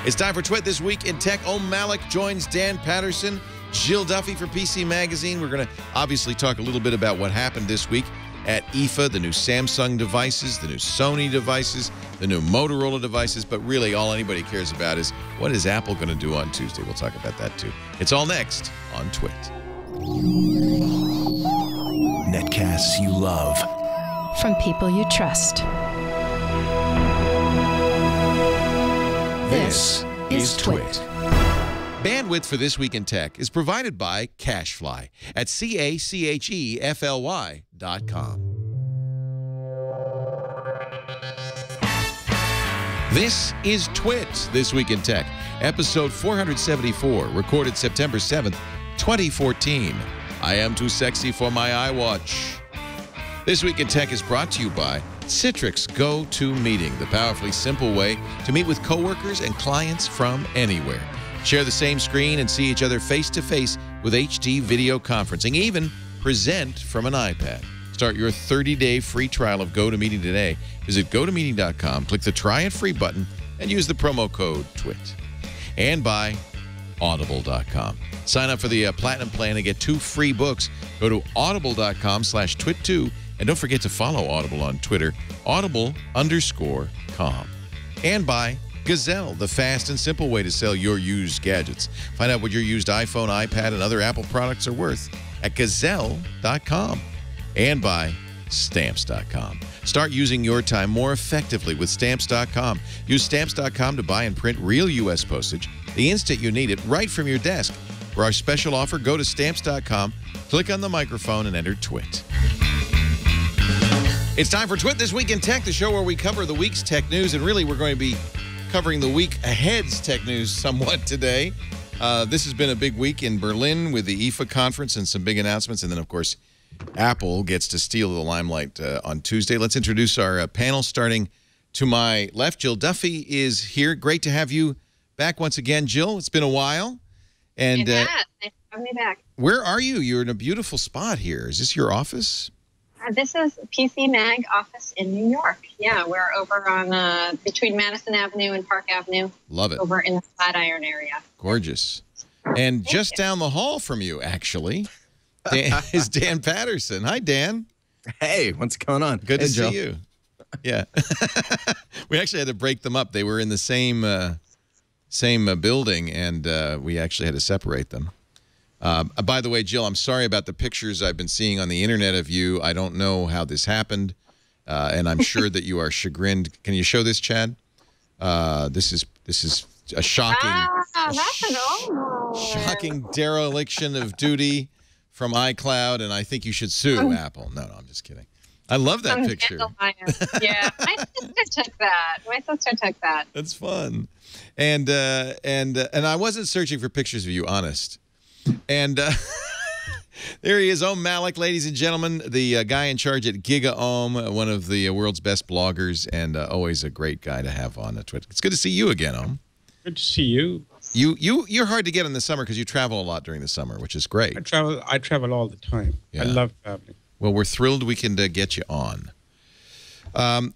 It's time for Twit This Week in Tech. Malik joins Dan Patterson, Jill Duffy for PC Magazine. We're going to obviously talk a little bit about what happened this week at IFA, the new Samsung devices, the new Sony devices, the new Motorola devices, but really all anybody cares about is what is Apple going to do on Tuesday? We'll talk about that too. It's all next on Twit. Netcasts you love. From people you trust. This is Twit. Bandwidth for This Week in Tech is provided by CacheFly at CacheFly.com. This is Twit This Week in Tech, episode 474, recorded September 7th, 2014. I am too sexy for my iWatch. This Week in Tech is brought to you by Citrix Go-To Meeting, the powerfully simple way to meet with coworkers and clients from anywhere. Share the same screen and see each other face-to-face with HD video conferencing. Even present from an iPad. Start your 30-day free trial of GoToMeeting today. Visit GoToMeeting.com, click the Try It Free button, and use the promo code TWIT. And by Audible.com. Sign up for the Platinum Plan and get 2 free books. Go to Audible.com/Twit2. And don't forget to follow Audible on Twitter, Audible_com. And by Gazelle, the fast and simple way to sell your used gadgets. Find out what your used iPhone, iPad, and other Apple products are worth at Gazelle.com. And by Stamps.com. Start using your time more effectively with Stamps.com. Use Stamps.com to buy and print real U.S. postage the instant you need it right from your desk. For our special offer, go to Stamps.com, click on the microphone, and enter TWIT. It's time for Twit This Week in Tech, the show where we cover the week's tech news, and really we're going to be covering the week ahead's tech news somewhat today. This has been a big week in Berlin with the IFA conference and some big announcements, and then, of course, Apple gets to steal the limelight on Tuesday. Let's introduce our panel, starting to my left. Jill Duffy is here. Great to have you back once again, Jill. It's been a while. And thanks for having me back. Where are you? You're in a beautiful spot here. Is this your office? This is PC Mag office in New York. Yeah, we're over on between Madison Avenue and Park Avenue. Love it. Over in the Flatiron area. Gorgeous. And just down the hall from you, actually, is Dan Patterson. Hi, Dan. Hey, what's going on? Good to see you. Yeah. We actually had to break them up. They were in the same building, and we actually had to separate them. By the way, Jill, I'm sorry about the pictures I've been seeing on the internet of you. I don't know how this happened, and I'm sure that you are chagrined. Can you show this, Chad? This is a shocking, shocking dereliction of duty from iCloud, and I think you should sue Apple. No, I'm just kidding. I love that picture. Yeah, my sister took that. That's fun, and I wasn't searching for pictures of you, honest. And there he is, Malik, ladies and gentlemen, the guy in charge at GigaOM, one of the world's best bloggers, and always a great guy to have on Twitter. It's good to see you again, Om. Good to see you. You're hard to get in the summer because you travel a lot during the summer, which is great. I travel all the time. Yeah. I love traveling. Well, we're thrilled we can get you on.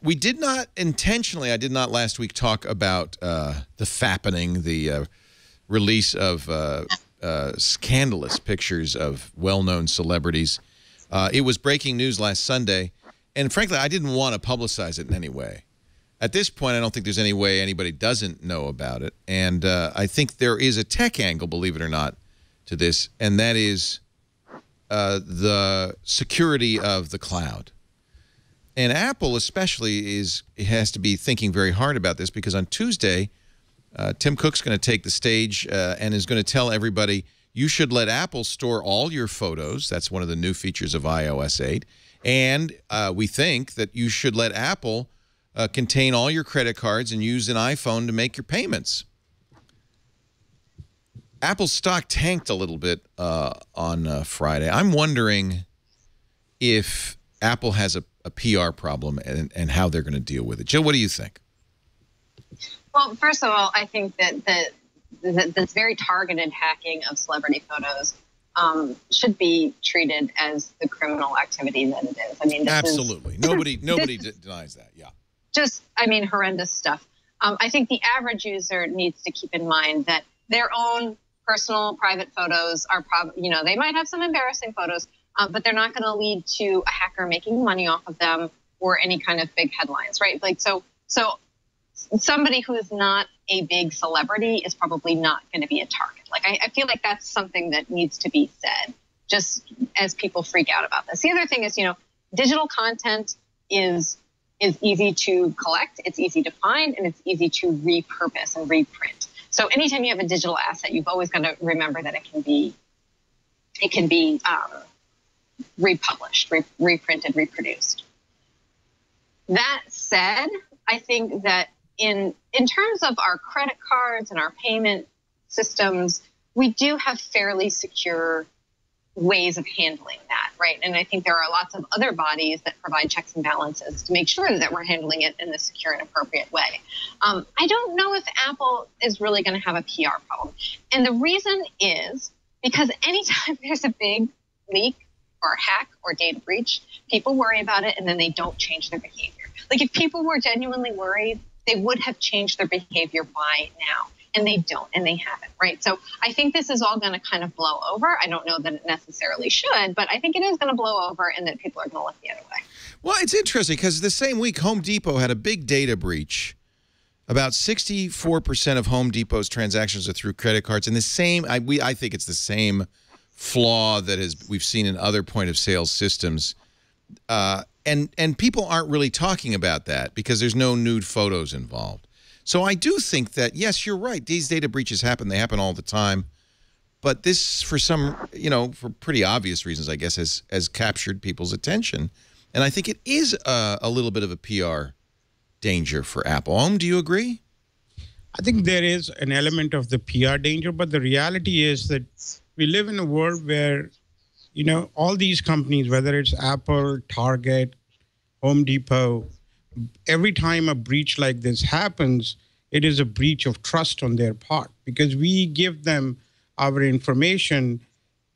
We did not intentionally, I did not last week talk about the fappening, the release of scandalous pictures of well-known celebrities. It was breaking news last Sunday, and frankly, I didn't want to publicize it in any way. At this point, I don't think there's any way anybody doesn't know about it, and I think there is a tech angle, believe it or not, to this, and that is the security of the cloud. And Apple especially has to be thinking very hard about this, because on Tuesday, Tim Cook's going to take the stage and is going to tell everybody, you should let Apple store all your photos. That's one of the new features of iOS 8. And we think that you should let Apple contain all your credit cards and use an iPhone to make your payments. Apple's stock tanked a little bit on Friday. I'm wondering if Apple has a PR problem and how they're going to deal with it. Jill, what do you think? Well, first of all, I think that this very targeted hacking of celebrity photos should be treated as the criminal activity that it is. I mean, absolutely. Nobody denies that. Yeah. Just, I mean, horrendous stuff. I think the average user needs to keep in mind that their own personal private photos are probably, they might have some embarrassing photos, but they're not going to lead to a hacker making money off of them or any kind of big headlines, right? Like, so somebody who is not a big celebrity is probably not going to be a target. Like, I feel like that's something that needs to be said, just as people freak out about this. The other thing is, digital content is easy to collect, it's easy to find, and it's easy to repurpose and reprint. So anytime you have a digital asset, you've always got to remember that it can be republished, reprinted, reproduced. That said, I think that in terms of our credit cards and our payment systems, we do have fairly secure ways of handling that, right? And I think there are lots of other bodies that provide checks and balances to make sure that we're handling it in a secure and appropriate way. I don't know if Apple is really going to have a PR problem. And the reason is because anytime there's a big leak or hack or data breach, people worry about it and then they don't change their behavior. Like, if people were genuinely worried, they would have changed their behavior by now. And they don't, and they haven't, right? So I think this is all going to kind of blow over. I don't know that it necessarily should, but I think it is going to blow over and that people are going to look the other way. Well, it's interesting because the same week, Home Depot had a big data breach. About 64% of Home Depot's transactions are through credit cards. And the same, I think it's the same flaw that we've seen in other point-of-sale systems. And people aren't really talking about that because there's no nude photos involved. So I do think that, yes, you're right. These data breaches happen. They happen all the time. But this, for some, for pretty obvious reasons, I guess, has captured people's attention. And I think it is a little bit of a PR danger for Apple. Do you agree? I think there is an element of the PR danger, but the reality is that we live in a world where, all these companies, whether it's Apple, Target, Home Depot, every time a breach like this happens, it is a breach of trust on their part because we give them our information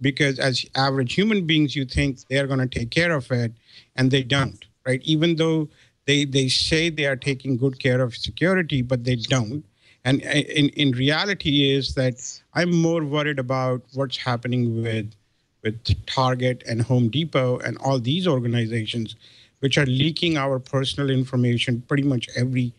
because as average human beings, you think they're going to take care of it, and they don't, right? Even though they say they are taking good care of security, but they don't. And in reality is that I'm more worried about what's happening with Target and Home Depot and all these organizations, which are leaking our personal information pretty much every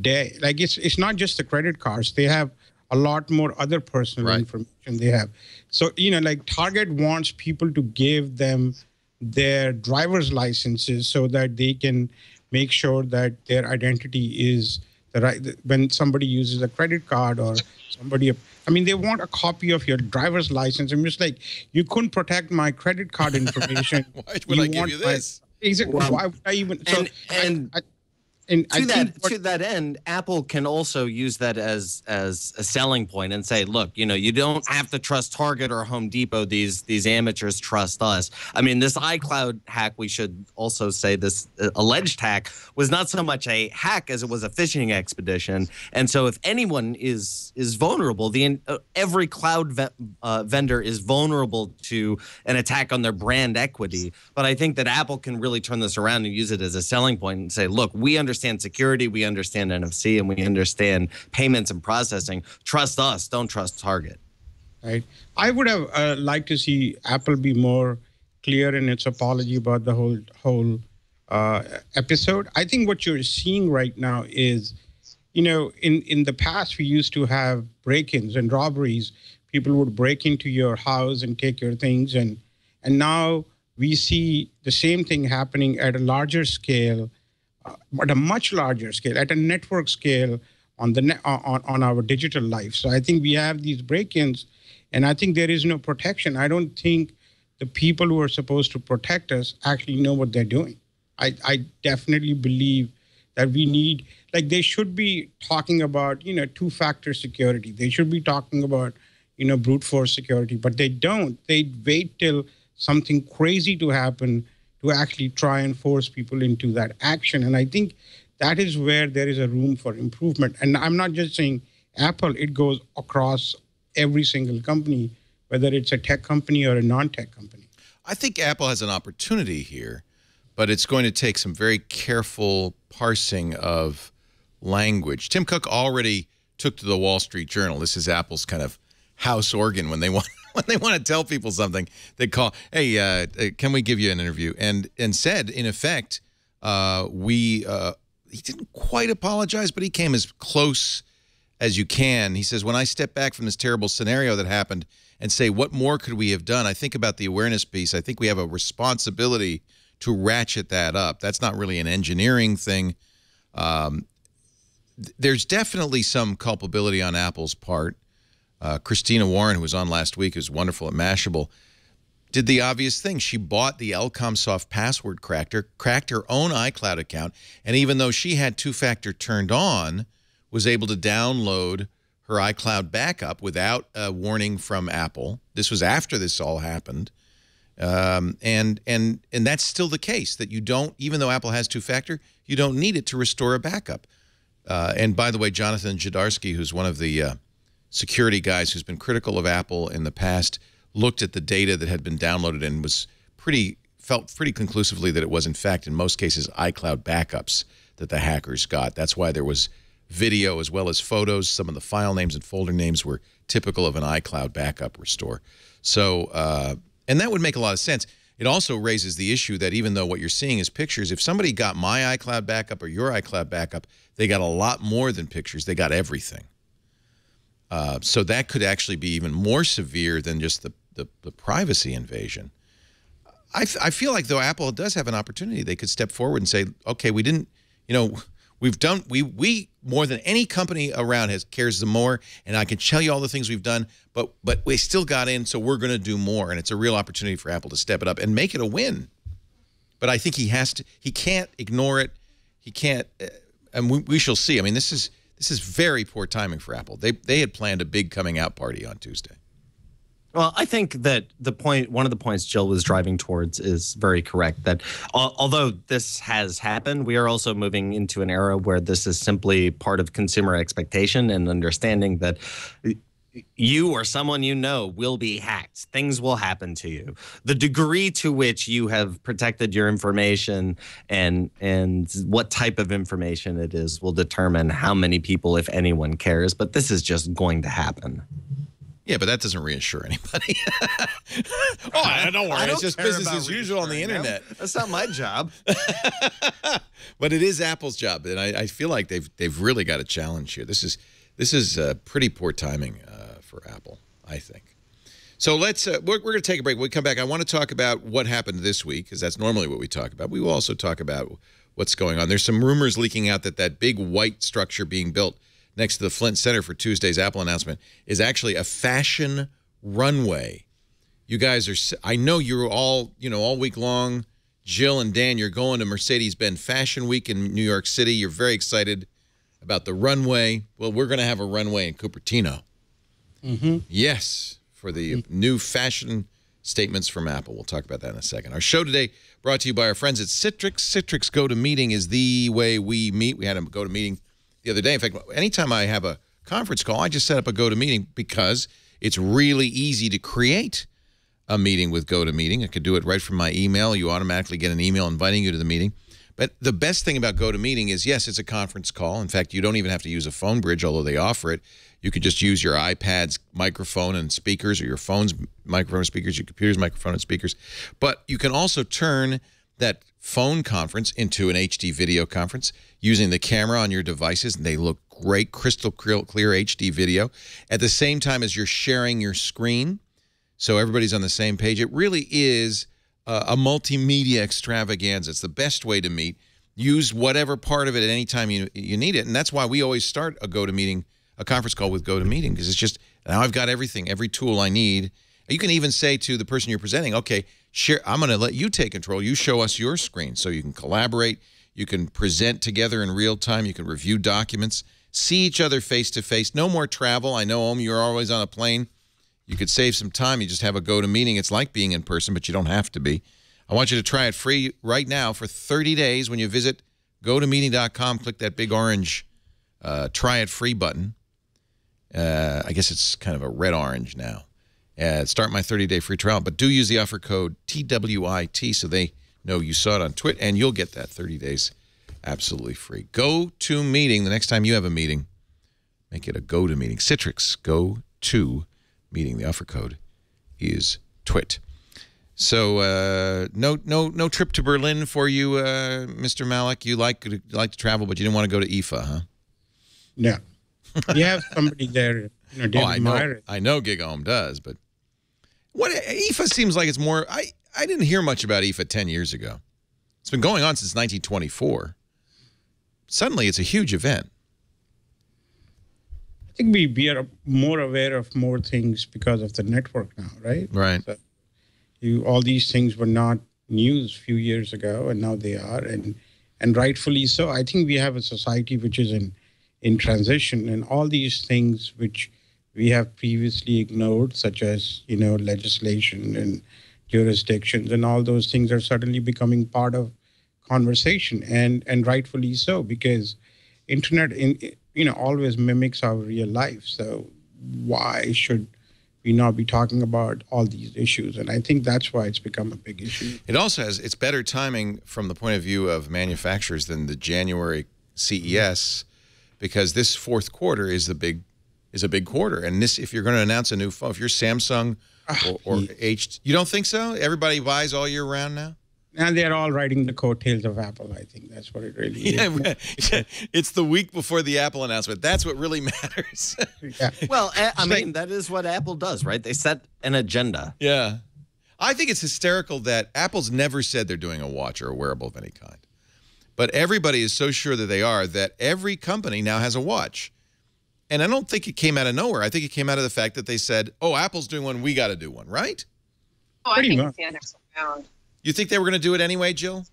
day. Like, it's not just the credit cards. They have a lot more other personal information they have. So, like Target wants people to give them their driver's licenses so that they can make sure that their identity is the right. When somebody uses a credit card or somebody, they want a copy of your driver's license. I'm just like, you couldn't protect my credit card information. Why would I give you this? Exactly. Well, why would I even? So to that end, Apple can also use that as a selling point and say, look, you don't have to trust Target or Home Depot. These amateurs trust us. This iCloud hack, we should also say this alleged hack was not so much a hack as it was a phishing expedition. And so if anyone is vulnerable, every cloud vendor is vulnerable to an attack on their brand equity. But I think that Apple can really turn this around and use it as a selling point and say, look, we understand security, we understand NFC, and we understand payments and processing. Trust us, don't trust Target. Right. I would have liked to see Apple be more clear in its apology about the whole episode. I think what you're seeing right now is, in the past we used to have break-ins and robberies. People would break into your house and take your things, and now we see the same thing happening at a larger scale. At a much larger scale, at a network scale on our digital life. So I think we have these break-ins, and I think there is no protection. I don't think the people who are supposed to protect us actually know what they're doing. I definitely believe that we need, they should be talking about, two-factor security. They should be talking about, brute force security, but they don't. They wait till something crazy to happen to actually try and force people into that action. And I think that is where there is a room for improvement. And I'm not just saying Apple, it goes across every single company, whether it's a tech company or a non-tech company. I think Apple has an opportunity here, but it's going to take some very careful parsing of language. Tim Cook already took to the Wall Street Journal. This is Apple's kind of house organ when they want to tell people something. They call, hey, can we give you an interview? And said, in effect, he didn't quite apologize, but he came as close as you can. He says, when I step back from this terrible scenario that happened and say, what more could we have done? I think about the awareness piece. I think we have a responsibility to ratchet that up. That's not really an engineering thing. There's definitely some culpability on Apple's part. Christina Warren, who was on last week, who's wonderful at Mashable, did the obvious thing. She bought the Elcomsoft password cracker, cracked her own iCloud account, and even though she had two-factor turned on, was able to download her iCloud backup without a warning from Apple. This was after this all happened. And that's still the case, that you don't, even though Apple has two-factor, you don't need it to restore a backup. And by the way, Jonathan Jadarsky, who's one of the security guys who's been critical of Apple in the past, looked at the data that had been downloaded and felt pretty conclusively that it was, in fact, in most cases, iCloud backups that the hackers got. That's why there was video as well as photos. Some of the file names and folder names were typical of an iCloud backup restore. So, and that would make a lot of sense. It also raises the issue that even though what you're seeing is pictures, if somebody got my iCloud backup or your iCloud backup, they got a lot more than pictures. They got everything. So that could actually be even more severe than just the privacy invasion. I feel like, though, Apple does have an opportunity. They could step forward and say, okay, we didn't, you know, we've done, we more than any company around cares the more, and I can tell you all the things we've done, but we still got in, so we're going to do more, and it's a real opportunity for Apple to step it up and make it a win. But I think he can't ignore it. He can't, and we shall see. I mean, this is very poor timing for Apple. They had planned a big coming out party on Tuesday. Well, I think that one of the points Jill was driving towards is very correct, that although this has happened, we are also moving into an era where this is simply part of consumer expectation and understanding that you or someone you know will be hacked. Things will happen to you. The degree to which you have protected your information and what type of information it is will determine how many people, if anyone, cares. But this is just going to happen. Yeah, but that doesn't reassure anybody. Don't worry. It's just business as usual on the internet. That's not my job. But it is Apple's job, and I feel like they've really got a challenge here. This is pretty poor timing for Apple, I think. So let's we're going to take a break. When we come back, I want to talk about what happened this week, because that's normally what we talk about. We will also talk about what's going on. There's some rumors leaking out that big white structure being built next to the Flint Center for Tuesday's Apple announcement is actually a fashion runway. You guys are, I know you're all week long, Jill and Dan, you're going to Mercedes-Benz Fashion Week in New York City. You're very excited about the runway. Well, we're going to have a runway in Cupertino. Mm-hmm. Yes, for the new fashion statements from Apple. We'll talk about that in a second. Our show today brought to you by our friends at Citrix. Citrix GoToMeeting is the way we meet. We had a GoToMeeting the other day. In fact, anytime I have a conference call, I just set up a GoToMeeting because it's really easy to create a meeting with GoToMeeting. I could do it right from my email. You automatically get an email inviting you to the meeting. But the best thing about GoToMeeting is, yes, it's a conference call. In fact, you don't even have to use a phone bridge, although they offer it. You could just use your iPad's microphone and speakers, or your phone's microphone and speakers, your computer's microphone and speakers. But you can also turn that phone conference into an HD video conference using the camera on your devices, and they look great, crystal clear HD video, at the same time as you're sharing your screen, so everybody's on the same page. It really is a multimedia extravaganza. It's the best way to meet. Use whatever part of it at any time you need it, and that's why we always start a GoToMeeting, a conference call with GoToMeeting, because it's just, now I've got everything, every tool I need. You can even say to the person you're presenting, okay, I'm going to let you take control. You show us your screen so you can collaborate. You can present together in real time. You can review documents, see each other face to face. No more travel. I know, you're always on a plane. You could save some time. You just have a GoToMeeting. It's like being in person, but you don't have to be. I want you to try it free right now for 30 days when you visit GoToMeeting.com. Click that big orange try it free button. I guess it's kind of a red-orange now. Start my 30-day free trial, but do use the offer code TWIT so they know you saw it on Twitter, and you'll get that 30 days Absolutely free. Go-to meeting. The next time you have a meeting, make it a go-to meeting. Citrix go-to meeting. The offer code is TWIT. So no trip to Berlin for you, Mr. Malik. You like to travel, but you didn't want to go to IFA, huh? No. You have somebody there, David Meyer. I know Gig Home does, but what IFA seems like it's more. I didn't hear much about IFA 10 years ago. It's been going on since 1924. Suddenly, it's a huge event. I think we are more aware of more things because of the network now, right? Right. So all these things were not news a few years ago, and now they are, and rightfully so. I think we have a society which is in transition, and all these things which we have previously ignored, such as legislation and jurisdictions, and all those things are suddenly becoming part of conversation, and rightfully so, because internet always mimics our real life. So why should we not be talking about all these issues? And I think that's why it's become a big issue. It also has it's better timing from the point of view of manufacturers than the January CES, because this fourth quarter is a big quarter. And this, if you're going to announce a new phone, if you're Samsung or H, you don't think so? Everybody buys all year round now? And they're all riding the coattails of Apple. I think that's what it really is. Yeah, it's the week before the Apple announcement. That's what really matters. Yeah. Well, I mean, that is what Apple does, right? They set an agenda. Yeah. I think it's hysterical that Apple's never said they're doing a watch or a wearable of any kind. But everybody is so sure that they are that every company now has a watch. And I don't think it came out of nowhere. I think it came out of the fact that they said, oh, Apple's doing one, we got to do one, right? Oh, I think it's the other way around. You think they were going to do it anyway, Jill?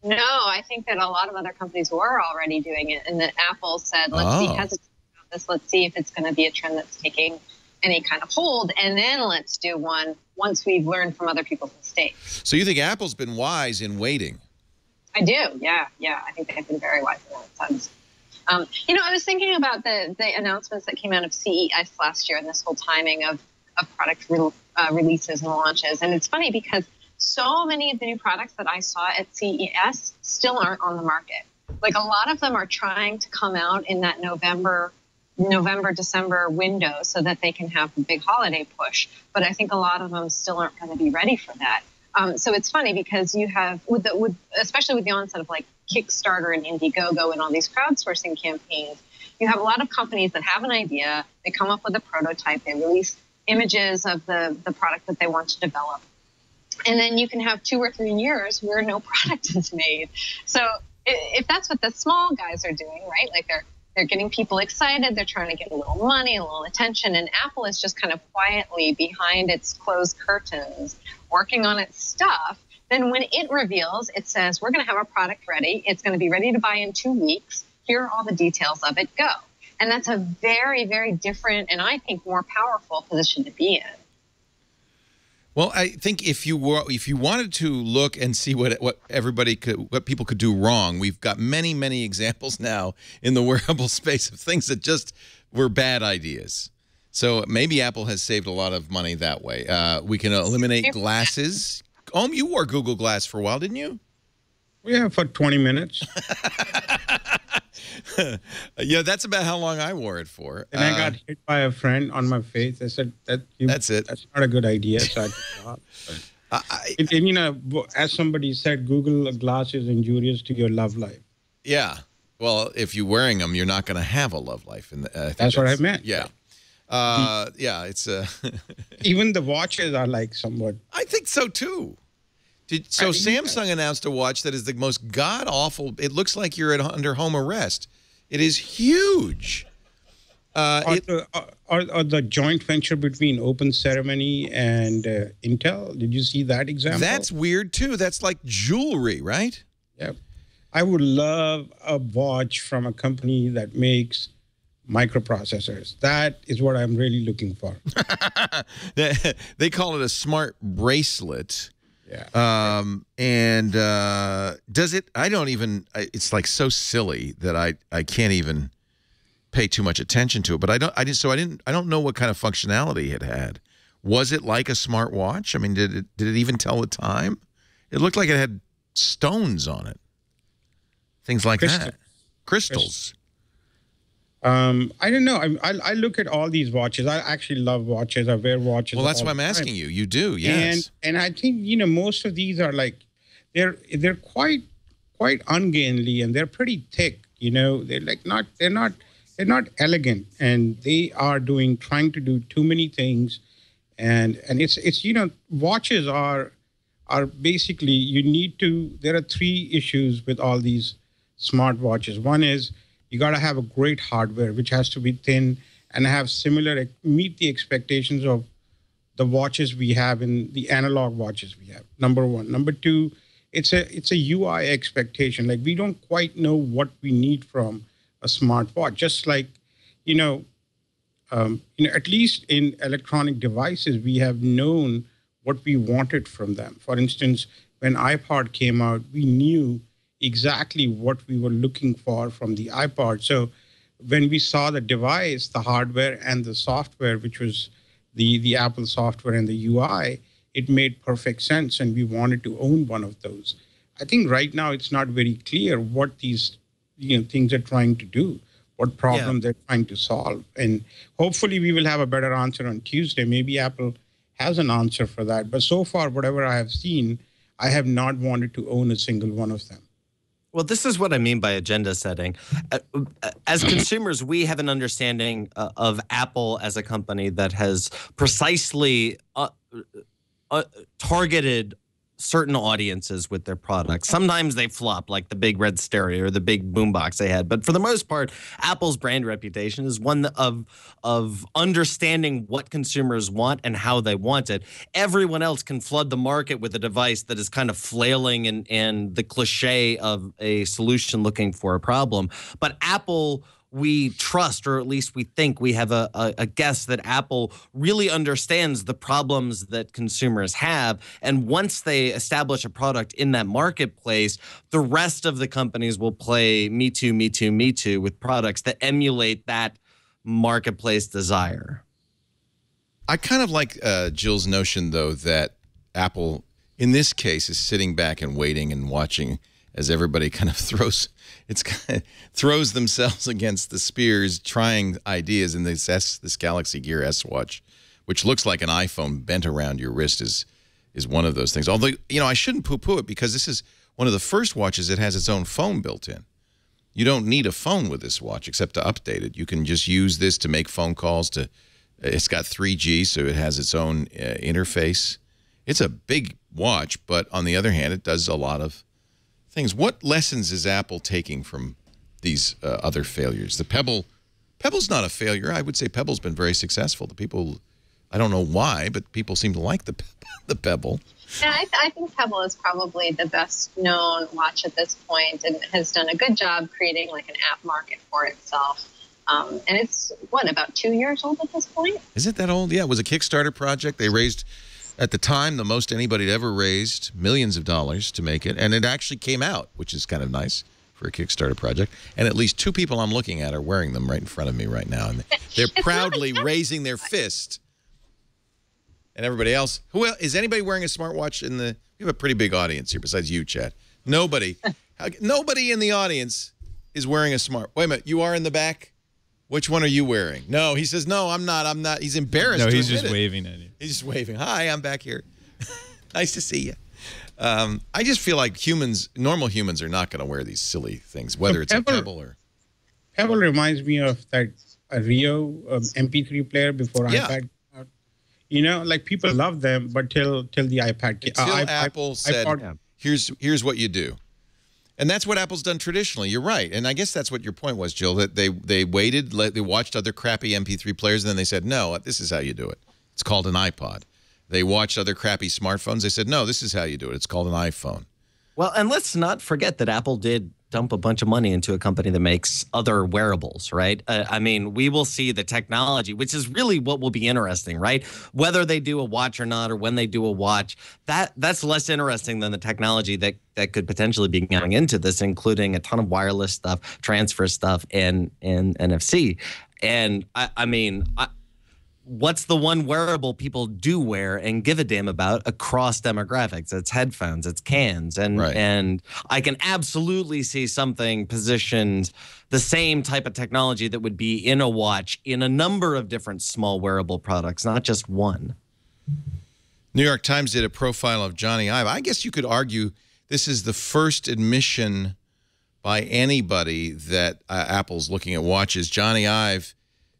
No, I think that a lot of other companies were already doing it, and that Apple said, let's be hesitant about this. Let's see if it's going to be a trend that's taking any kind of hold, and then let's do one once we've learned from other people's mistakes. So you think Apple's been wise in waiting? I do, yeah. I think they've been very wise in that sense. I was thinking about the announcements that came out of CES last year and this whole timing of product releases and launches, and it's funny because so many of the new products that I saw at CES still aren't on the market. Like a lot of them are trying to come out in that November, December window so that they can have a big holiday push. But I think a lot of them still aren't going to be ready for that. So it's funny because you have, especially with the onset of like Kickstarter and Indiegogo and all these crowdsourcing campaigns, you have a lot of companies that have an idea, they come up with a prototype, they release images of the product that they want to develop. And then you can have 2 or 3 years where no product is made. So if that's what the small guys are doing, right? Like they're getting people excited, they're trying to get a little money, a little attention, and Apple is just kind of quietly behind its closed curtains, working on its stuff. Then when it reveals, it says, we're going to have a product ready. It's going to be ready to buy in 2 weeks. Here are all the details of it. Go. And that's a very, very different and I think more powerful position to be in. Well, I think if you wanted to look and see what people could do wrong, we've got many examples now in the wearable space of things that just were bad ideas. So maybe Apple has saved a lot of money that way. We can eliminate glasses. You wore Google Glass for a while, didn't you? Yeah, for 20 minutes. Yeah, that's about how long I wore it for. And I got hit by a friend on my face. I said, that's it. That's not a good idea. So I stopped. As somebody said, Google Glass is injurious to your love life. Yeah. Well, if you're wearing them, you're not going to have a love life. And that's what I meant. Yeah. Yeah, it's... Even the watches are like somewhat... I think so, too. So Samsung announced a watch that is the most god-awful... It looks like you're under home arrest. It is huge. Or the joint venture between Open Ceremony and Intel. Did you see that example? That's weird, too. That's like jewelry, right? Yep. I would love a watch from a company that makes microprocessors. That is what I'm really looking for. They call it a smart bracelet. Yeah. Does it? I don't even. It's like so silly that I can't even pay too much attention to it. But I don't know what kind of functionality it had. Was it like a smart watch? I mean, did it even tell the time? It looked like it had stones on it. things like Crystal. that. Crystals. I don't know. I look at all these watches. I actually love watches. I wear watches. Well, that's all why I'm the time. asking you. You do, yes. And I think most of these are like they're quite ungainly, and they're pretty thick. They're like they're not elegant, and they are trying to do too many things, and it's watches are basically there are three issues with all these smart watches. One is you got to have a great hardware, which has to be thin and meet the expectations of the watches we have in the analog watches we have. Number one. Number two, it's a UI expectation. Like we don't quite know what we need from a smart watch. Just like, at least in electronic devices, we have known what we wanted from them. For instance, when iPod came out, we knew exactly what we were looking for from the iPod. So when we saw the device, the hardware and the software, which was the Apple software and the UI, it made perfect sense, and we wanted to own one of those. I think right now it's not very clear what these things are trying to do, what problem they're trying to solve. And hopefully we will have a better answer on Tuesday. Maybe Apple has an answer for that. But so far, whatever I have seen, I have not wanted to own a single one of them. Well, this is what I mean by agenda setting. As consumers, we have an understanding of Apple as a company that has precisely targeted certain audiences with their products. Sometimes they flop, like the big red stereo or the big boombox they had. But for the most part, Apple's brand reputation is one of understanding what consumers want and how they want it. Everyone else can flood the market with a device that is kind of flailing and the cliche of a solution looking for a problem. But Apple, we trust, or at least we think we have a guess that Apple really understands the problems that consumers have. And once they establish a product in that marketplace, the rest of the companies will play me too, me too, me too with products that emulate that marketplace desire. I kind of like Jill's notion, though, that Apple, in this case, is sitting back and waiting and watching as everybody kind of throws themselves against the spears, trying ideas. And this Galaxy Gear S watch, which looks like an iPhone bent around your wrist, is one of those things. Although, I shouldn't poo-poo it, because this is one of the first watches that has its own phone built in. You don't need a phone with this watch except to update it. You can just use this to make phone calls. It's got 3G, so it has its own interface. It's a big watch, but on the other hand, it does a lot of things. What lessons is Apple taking from these other failures? The Pebble's not a failure. I would say Pebble's been very successful. The people, I don't know why, but people seem to like the Pebble. Yeah, I think Pebble is probably the best known watch at this point, and has done a good job creating like an app market for itself. And it's, about 2 years old at this point? Is it that old? Yeah, it was a Kickstarter project. They raised, at the time, the most anybody had ever raised, millions of dollars to make it. And it actually came out, which is kind of nice for a Kickstarter project. And at least two people I'm looking at are wearing them right in front of me right now. And they're proudly raising their fist. And everybody else, is anybody wearing a smartwatch in the, we have a pretty big audience here besides you, Chad. Nobody in the audience is wearing a wait a minute, you are in the back? Which one are you wearing? No, he says, no, I'm not. He's embarrassed. No, he's just waving at you. He's just waving. Hi, I'm back here. Nice to see you. I just feel like normal humans are not going to wear these silly things, whether it's a Pebble or... Pebble reminds me of that Rio MP3 player before iPad came out. Like people love them, but till the iPad came out. Until Apple said, here's what you do. And that's what Apple's done traditionally. You're right. And I guess that's what your point was, Jill, that they waited, they watched other crappy MP3 players, and then they said, no, this is how you do it. It's called an iPod. They watched other crappy smartphones. They said, no, this is how you do it. It's called an iPhone. Well, and let's not forget that Apple did dump a bunch of money into a company that makes other wearables, right? I mean, we will see the technology, which is really what will be interesting, right? Whether they do a watch or not, or when they do a watch, that's less interesting than the technology that could potentially be going into this, including a ton of wireless stuff, transfer stuff, and NFC. And I mean, what's the one wearable people do wear and give a damn about across demographics? It's headphones, it's cans, and I can absolutely see something positioned the same type of technology that would be in a watch in a number of different small wearable products, not just one. New York Times did a profile of Johnny Ive. I guess you could argue this is the first admission by anybody that Apple's looking at watches. Johnny Ive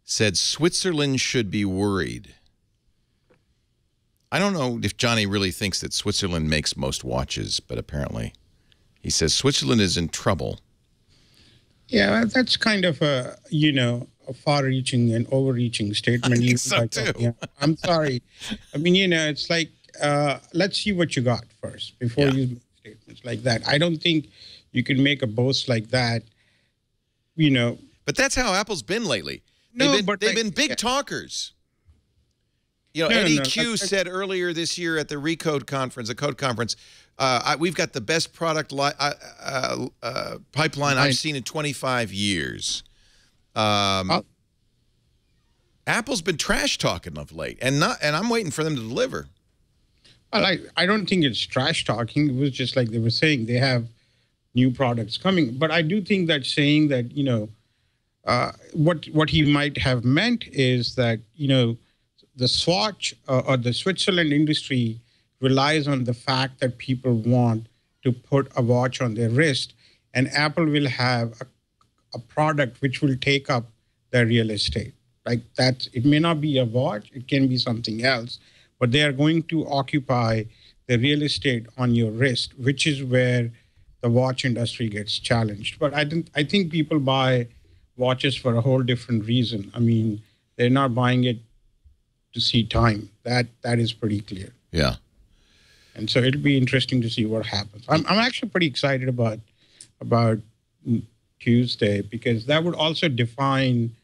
said Switzerland should be worried. I don't know if Johnny really thinks that Switzerland makes most watches, but apparently he says Switzerland is in trouble. Yeah, that's kind of a far-reaching and overreaching statement. I think so too. Yeah, I'm sorry. I mean, it's like, let's see what you got first before you make statements like that. I don't think you can make a boast like that, But that's how Apple's been lately. They've been big talkers. Eddie Q said earlier this year at the Recode conference, the Code conference, we've got the best product pipeline I've seen in 25 years. Apple's been trash talking of late, and I'm waiting for them to deliver. Well, I don't think it's trash talking. It was just like they were saying they have new products coming. But I do think that saying that, what he might have meant is that, the Swatch or the Switzerland industry relies on the fact that people want to put a watch on their wrist, and Apple will have a product which will take up their real estate. Like that, it may not be a watch, it can be something else, but they are going to occupy the real estate on your wrist, which is where the watch industry gets challenged. But I think people buy watches for a whole different reason. I mean, they're not buying it to see time. That is pretty clear. Yeah. And so it'll be interesting to see what happens. I'm actually pretty excited about Tuesday, because that would also define,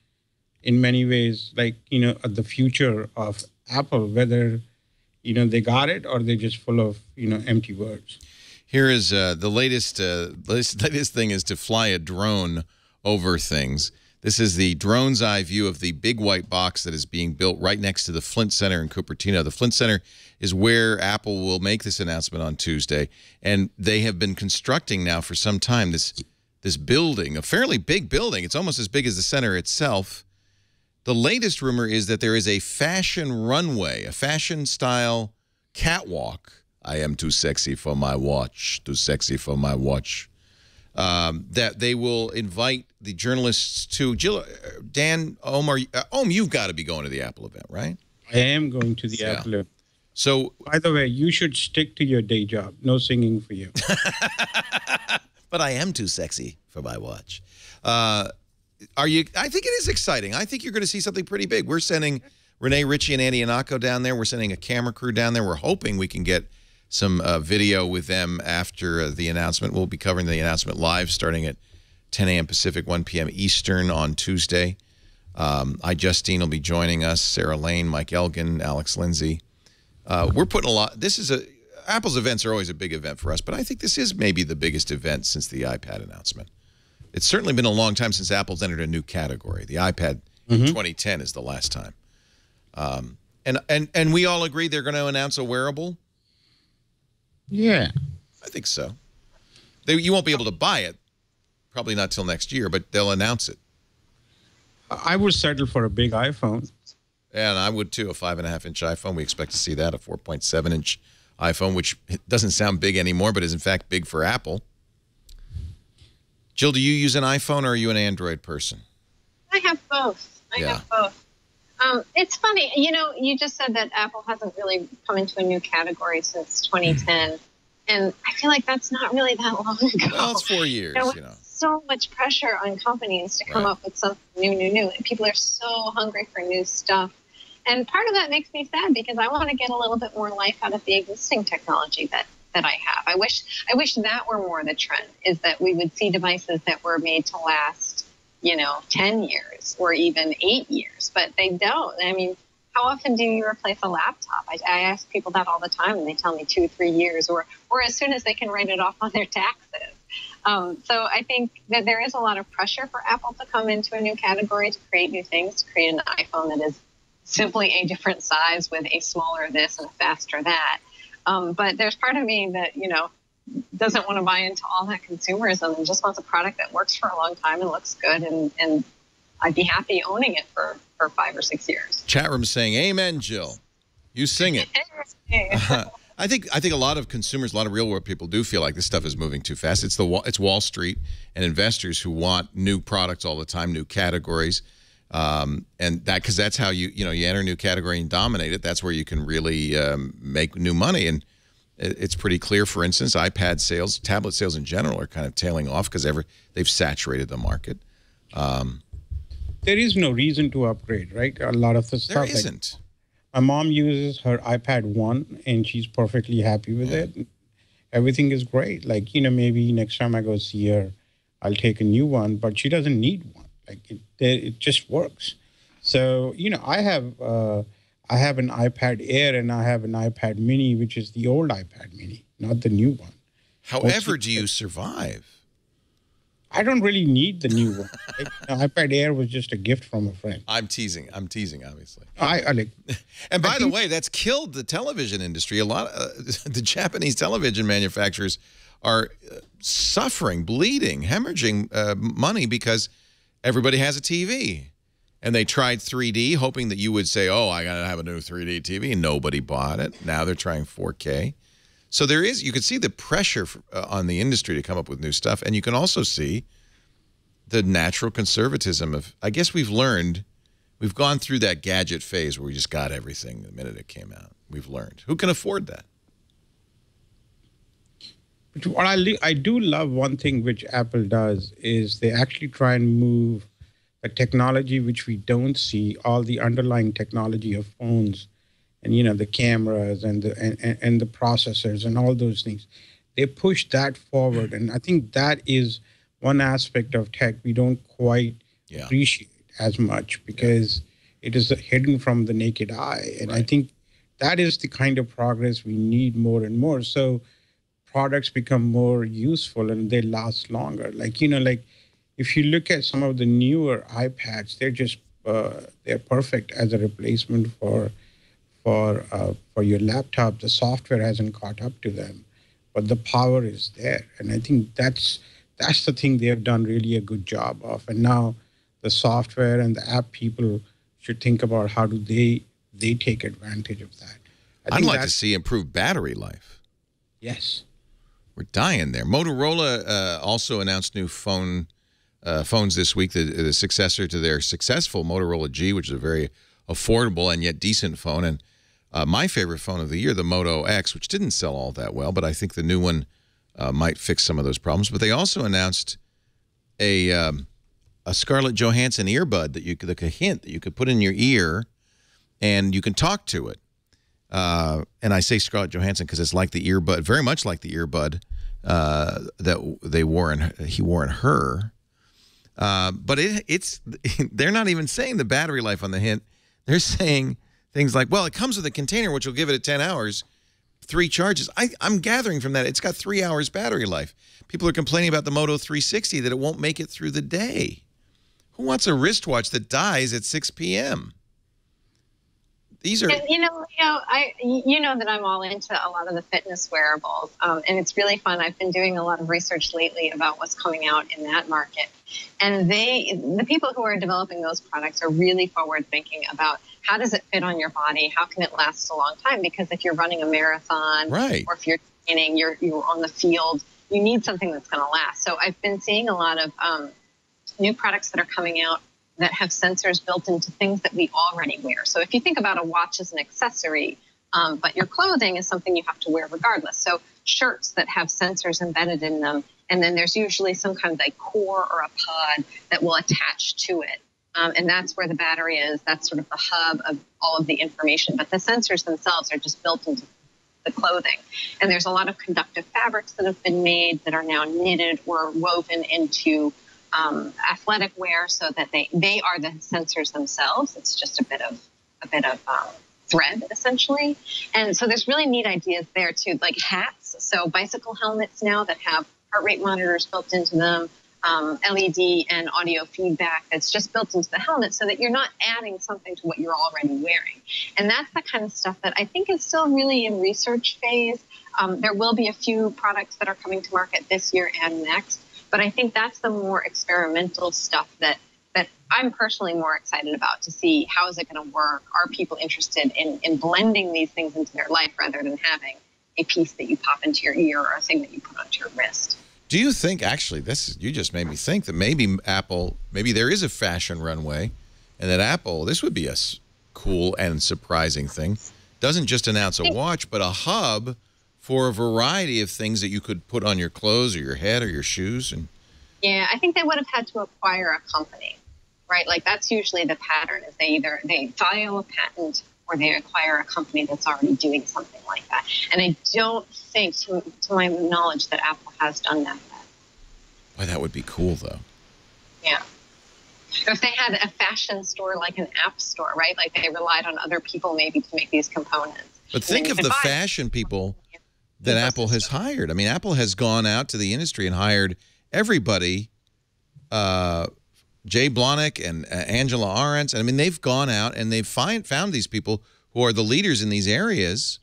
in many ways, like, the future of Apple, whether, they got it or they're just full of, empty words. Here is the latest thing is to fly a drone over things. This is the drone's eye view of the big white box that is being built right next to the Flint Center in Cupertino. The Flint Center is where Apple will make this announcement on Tuesday, and they have been constructing now for some time this building, a fairly big building. It's almost as big as the center itself. The latest rumor is that there is a fashion runway, a fashion-style catwalk. I am too sexy for my watch, too sexy for my watch. That they will invite the journalists to. Jill, Dan, Om, you've got to be going to the Apple event, right? I am going to the Apple event. So, by the way, you should stick to your day job. No singing for you. But I am too sexy for my watch. Are you? I think it is exciting. I think you're going to see something pretty big. We're sending Renee Ritchie and Andy Anako down there. We're sending a camera crew down there. We're hoping we can get some video with them after the announcement. We'll be covering the announcement live starting at 10 a.m. Pacific, 1 p.m. Eastern on Tuesday. Justine will be joining us, Sarah Lane, Mike Elgin, Alex Lindsay. We're putting a lot. Apple's events are always a big event for us, but I think this is maybe the biggest event since the iPad announcement. It's certainly been a long time since Apple's entered a new category. The iPad in 2010 is the last time. And we all agree they're going to announce a wearable? Yeah. I think so. You won't be able to buy it, probably not till next year, but they'll announce it. I would settle for a big iPhone. And I would too, a 5.5-inch iPhone. We expect to see that, a 4.7-inch iPhone, which doesn't sound big anymore, but is in fact big for Apple. Jill, do you use an iPhone or are you an Android person? I have both. I have both. It's funny, you just said that Apple hasn't really come into a new category since 2010. And I feel like that's not really that long ago. Well, it's 4 years, So much pressure on companies to come up with something new. And people are so hungry for new stuff. And part of that makes me sad because I want to get a little bit more life out of the existing technology that I have. I wish that were more the trend, is that we would see devices that were made to last, 10 years or even 8 years, but they don't. I mean, how often do you replace a laptop? I ask people that all the time, and they tell me 2 or 3 years, or as soon as they can write it off on their taxes. So I think that there is a lot of pressure for Apple to come into a new category, to create new things, to create an iPhone that is simply a different size with a smaller this and a faster that. But there's part of me that, doesn't want to buy into all that consumerism and just wants a product that works for a long time and looks good. And I'd be happy owning it for 5 or 6 years. Chat room saying, amen, Jill. You sing it. I think a lot of consumers, a lot of real world people do feel like this stuff is moving too fast. It's Wall Street and investors who want new products all the time, new categories. And because that's how you enter a new category and dominate it. That's where you can really make new money. And it's pretty clear, for instance, iPad sales, tablet sales in general are kind of tailing off because they've saturated the market. There is no reason to upgrade, right? A lot of the stuff. There isn't. My mom uses her iPad 1, and she's perfectly happy with it. Everything is great. Like, maybe next time I go see her, I'll take a new one, but she doesn't need one. Like, it just works. So, I have an iPad Air and I have an iPad Mini, which is the old iPad Mini, not the new one. However, do you survive? I don't really need the new one. iPad Air was just a gift from a friend. I'm teasing, obviously. And by the way, that's killed the television industry. A lot of the Japanese television manufacturers are suffering, bleeding, hemorrhaging money because everybody has a TV. And they tried 3D, hoping that you would say, oh, I got to have a new 3D TV. And nobody bought it. Now they're trying 4K. So you can see the pressure on the industry to come up with new stuff. And you can also see the natural conservatism of, I guess we've gone through that gadget phase where we just got everything the minute it came out. We've learned. Who can afford that? But what I do love one thing which Apple does is they actually try and move a technology which we don't see, all the underlying technology of phones and, the cameras and the processors and all those things. They push that forward. And I think that is one aspect of tech we don't quite appreciate as much because it is hidden from the naked eye. And I think that is the kind of progress we need more and more. So products become more useful and they last longer. Like, if you look at some of the newer iPads, they're just they're perfect as a replacement for your laptop. The software hasn't caught up to them, but the power is there. And I think that's the thing they have done really a good job of. And now the software and the app people should think about how do they take advantage of that. I'd like to see improved battery life. Yes. We're dying there. Motorola also announced new phones this week, the successor to their successful Motorola G, which is a very affordable and yet decent phone. And my favorite phone of the year, the Moto X, which didn't sell all that well, but I think the new one might fix some of those problems. But they also announced a Scarlett Johansson earbud like a hint that you could put in your ear and you can talk to it. And I say Scarlett Johansson because it's like the earbud, very much like the earbud that he wore in Her. But they're not even saying the battery life on the hint. They're saying things like, well, it comes with a container, which will give it 10 hours, 3 charges. I'm gathering from that it's got 3 hours battery life. People are complaining about the Moto 360 that it won't make it through the day. Who wants a wristwatch that dies at 6 p.m.? These are, and, Leo, that I'm all into a lot of the fitness wearables, and it's really fun. I've been doing a lot of research lately about what's coming out in that market, and the people who are developing those products are really forward thinking about how does it fit on your body, how can it last a long time? Because if you're running a marathon, right, or if you're training, you're on the field, you need something that's going to last. So I've been seeing a lot of new products that are coming out that have sensors built into things that we already wear. So if you think about a watch as an accessory, but your clothing is something you have to wear regardless. So shirts that have sensors embedded in them, and then there's usually some kind of like core or a pod that will attach to it. And that's where the battery is. That's sort of the hub of all of the information. But the sensors themselves are just built into the clothing. And there's a lot of conductive fabrics that have been made that are now knitted or woven into athletic wear, so that they are the sensors themselves. It's just a bit of thread essentially. And so there's really neat ideas there too, like hats. So bicycle helmets now that have heart rate monitors built into them. LED and audio feedback that's just built into the helmet so that you're not adding something to what you're already wearing. And that's the kind of stuff that I think is still really in research phase. There will be a few products that are coming to market this year and next, but I think that's the more experimental stuff that I'm personally more excited about to see how is it going to work. Are people interested in blending these things into their life rather than having a piece that you pop into your ear or a thing that you put onto your wrist? Do you think, actually, you just made me think that maybe Apple, maybe there is a fashion runway, and that Apple, this would be a cool and surprising thing, doesn't just announce a watch, but a hub for a variety of things that you could put on your clothes or your head or your shoes. And yeah, I think they would have had to acquire a company, right? Like that's usually the pattern is they file a patent or they acquire a company that's already doing something like that. And I don't think, to my knowledge, that Apple has done that yet. Boy, that would be cool, though. Yeah. If they had a fashion store like an app store, right? Like they relied on other people maybe to make these components. But think of the fashion people that Apple has hired. I mean, Apple has gone out to the industry and hired everybody, Jay Blahnik and Angela Arendt. I mean, they've gone out and they've found these people who are the leaders in these areas.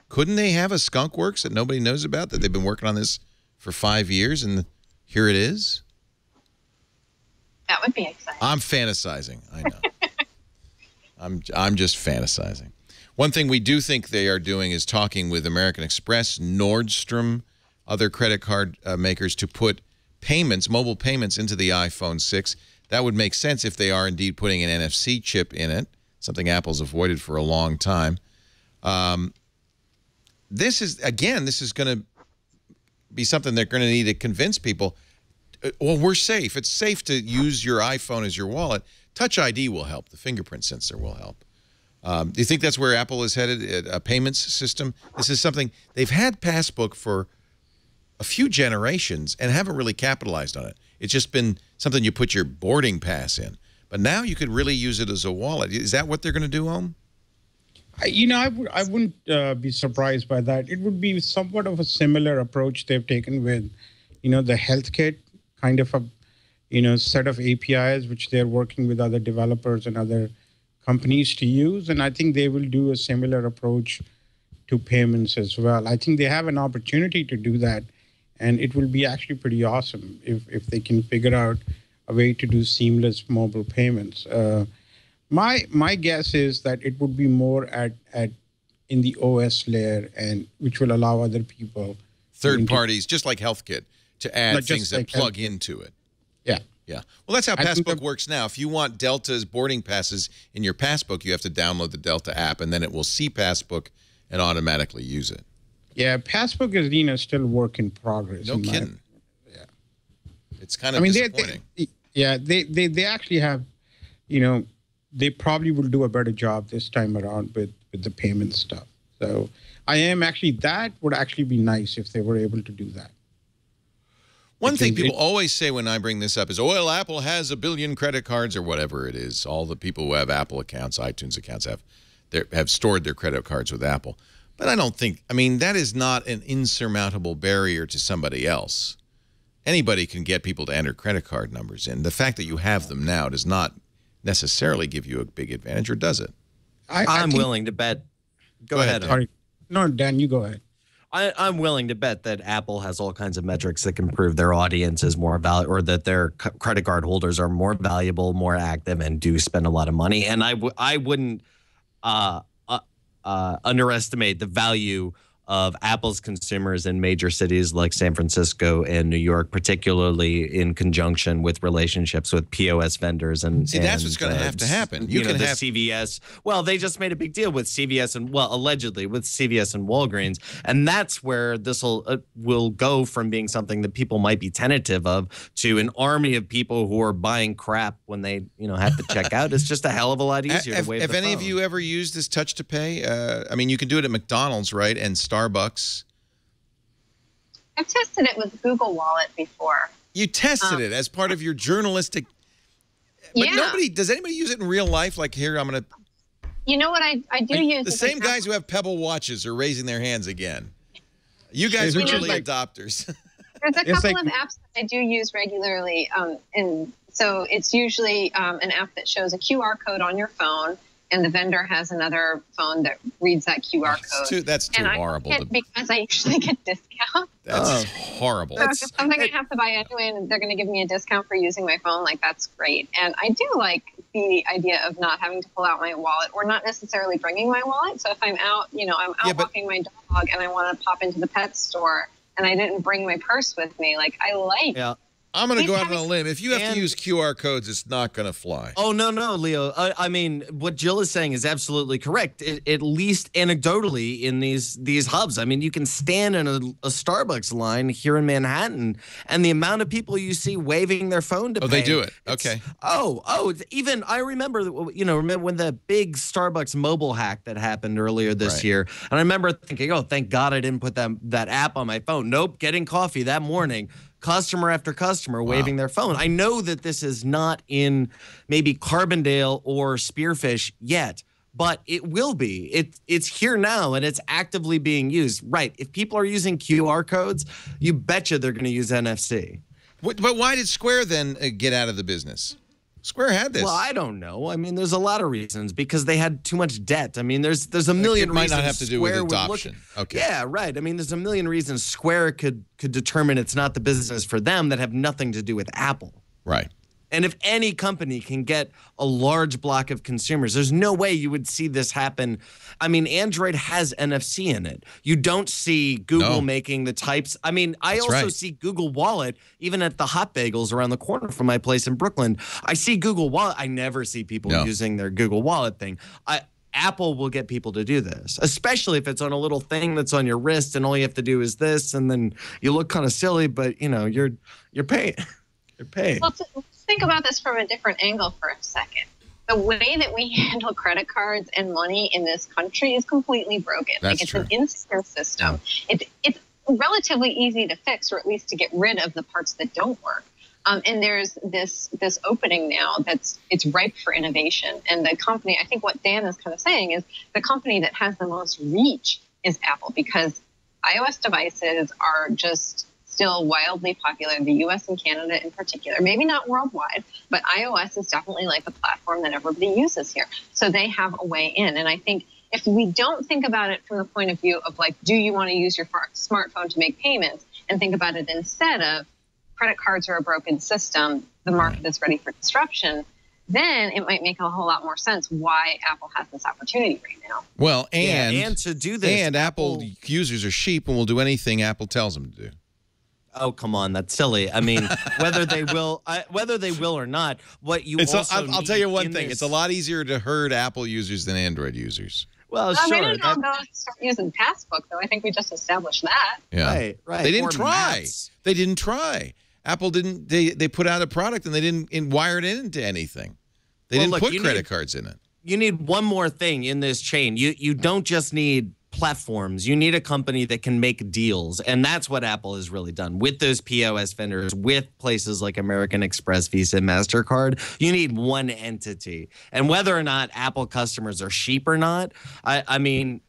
Couldn't they have a skunk works that nobody knows about, that they've been working on this for 5 years, and here it is? That would be exciting. I'm fantasizing. I know. I'm just fantasizing. One thing we do think they are doing is talking with American Express, Nordstrom, other credit card makers to put payments, mobile payments, into the iPhone 6. That would make sense if they are indeed putting an NFC chip in it, something Apple's avoided for a long time. This is going to be something they're going to need to convince people, well, we're safe. It's safe to use your iPhone as your wallet. Touch ID will help. The fingerprint sensor will help. Do you think that's where Apple is headed, a payments system? This is something they've had Passbook for a few generations and haven't really capitalized on it. It's just been something you put your boarding pass in. But now you could really use it as a wallet. Is that what they're going to do, Om? I wouldn't be surprised by that. It would be somewhat of a similar approach they've taken with, the health kit, kind of a, set of APIs, which they're working with other developers and other companies to use. And I think they will do a similar approach to payments as well. I think they have an opportunity to do that. And it will be actually pretty awesome if they can figure out a way to do seamless mobile payments. My guess is that it would be more in the OS layer, and which will allow other people, third parties, just like HealthKit, to add things that plug into it. Yeah. Yeah. Well, that's how Passbook works now. If you want Delta's boarding passes in your Passbook, you have to download the Delta app, and then it will see Passbook and automatically use it. Yeah, Passbook is still work in progress. No kidding. Yeah, it's kind of disappointing. They actually have, they probably will do a better job this time around with the payment stuff. So that would actually be nice if they were able to do that. One thing people always say when I bring this up is, oh, well, Apple has 1 billion credit cards or whatever it is. All the people who have Apple accounts, iTunes accounts, have stored their credit cards with Apple. But I don't think, that is not an insurmountable barrier to somebody else. Anybody can get people to enter credit card numbers in. The fact that you have them now does not necessarily give you a big advantage, or does it? I'm willing to bet. Go ahead. Sorry. No, Dan, you go ahead. I'm willing to bet that Apple has all kinds of metrics that can prove their audience is more valuable, or that their credit card holders are more valuable, more active, and do spend a lot of money. And I wouldn't underestimate the value of Apple's consumers in major cities like San Francisco and New York, particularly in conjunction with relationships with POS vendors. And that's what's going to have to happen. You can have CVS. Well, they just made a big deal with CVS and, allegedly with CVS and Walgreens, and that's where this will go from being something that people might be tentative of to an army of people who are buying crap when they have to check out. It's just a hell of a lot easier to wave the phone. Have any of you ever used this touch to pay? You can do it at McDonald's, right, and Starbucks. I've tested it with Google Wallet before. You tested it as part of your journalistic. But does anybody use it in real life? Like, here, I'm going to. You know what I do use? The same guys who have Pebble watches are raising their hands again. You guys are early adopters. There's a It's couple like- of apps that I do use regularly, and so it's usually an app that shows a QR code on your phone, and the vendor has another phone that reads that QR code. That's too and horrible. I like it because I usually get discounts. That's horrible. So if it's something I have to buy anyway, and they're going to give me a discount for using my phone, like that's great. And I do like the idea of not having to pull out my wallet, or not necessarily bringing my wallet. So if I'm out, I'm out walking my dog, and I want to pop into the pet store, and I didn't bring my purse with me, like I like. Yeah. I'm going to go out on a limb. If you have to use QR codes, it's not going to fly. Oh, no, Leo. I mean, what Jill is saying is absolutely correct. At least anecdotally in these hubs. I mean, you can stand in a Starbucks line here in Manhattan, and the amount of people you see waving their phone to pay. Oh, they do it. Okay. Even I remember when the big Starbucks mobile hack that happened earlier this year. And I remember thinking, oh, thank God I didn't put that app on my phone. Nope, getting coffee that morning. Customer after customer waving their phone. I know that this is not in maybe Carbondale or Spearfish yet, but it will be. It's here now, and it's actively being used. Right. If people are using QR codes, you betcha they're going to use NFC. But why did Square then get out of the business? Square had this. Well, I don't know. I mean, there's a lot of reasons because they had too much debt. I mean, there's a million it might reasons. not have to do with adoption. Okay. Yeah, right. I mean, there's a million reasons Square could determine it's not the business for them that have nothing to do with Apple. Right. And if any company can get a large block of consumers, there's no way you would see this happen. I mean, Android has NFC in it. You don't see Google making the types. I mean, I also see Google Wallet, even at the Hot Bagels around the corner from my place in Brooklyn. I see Google Wallet. I never see people using their Google Wallet thing. Apple will get people to do this, especially if it's on a little thing that's on your wrist and all you have to do is this, and then you look kind of silly, but you're paying. You're paying. Well, let's think about this from a different angle for a second. The way that we handle credit cards and money in this country is completely broken. That's it's true. an insecure system. It's relatively easy to fix, or at least to get rid of the parts that don't work. And there's this opening now it's ripe for innovation. And the company, I think what Dan is kind of saying is the company that has the most reach is Apple, because iOS devices are just still wildly popular in the US and Canada in particular. Maybe not worldwide, but iOS is definitely like the platform that everybody uses here. So they have a way in. And I think if we don't think about it from the point of view of like, do you want to use your smartphone to make payments, and think about it instead of credit cards are a broken system, the market is ready for disruption, then it might make a whole lot more sense why Apple has this opportunity right now. Well, and to do this, and Apple users are sheep and will do anything Apple tells them to do. Oh, come on, that's silly. I mean, whether they will or not, what you I'll tell you one thing. It's a lot easier to herd Apple users than Android users. Well, We sure. don't know to start using Passbook, though. I think we just established that. Yeah. Right. They didn't Or try. Maps. They didn't try. Apple didn't. They put out a product and they didn't wire it into anything. They didn't put credit cards in it. You need one more thing in this chain. You don't just need platforms. You need a company that can make deals. And that's what Apple has really done with those POS vendors, with places like American Express, Visa, MasterCard. You need one entity. And whether or not Apple customers are sheep or not, I mean,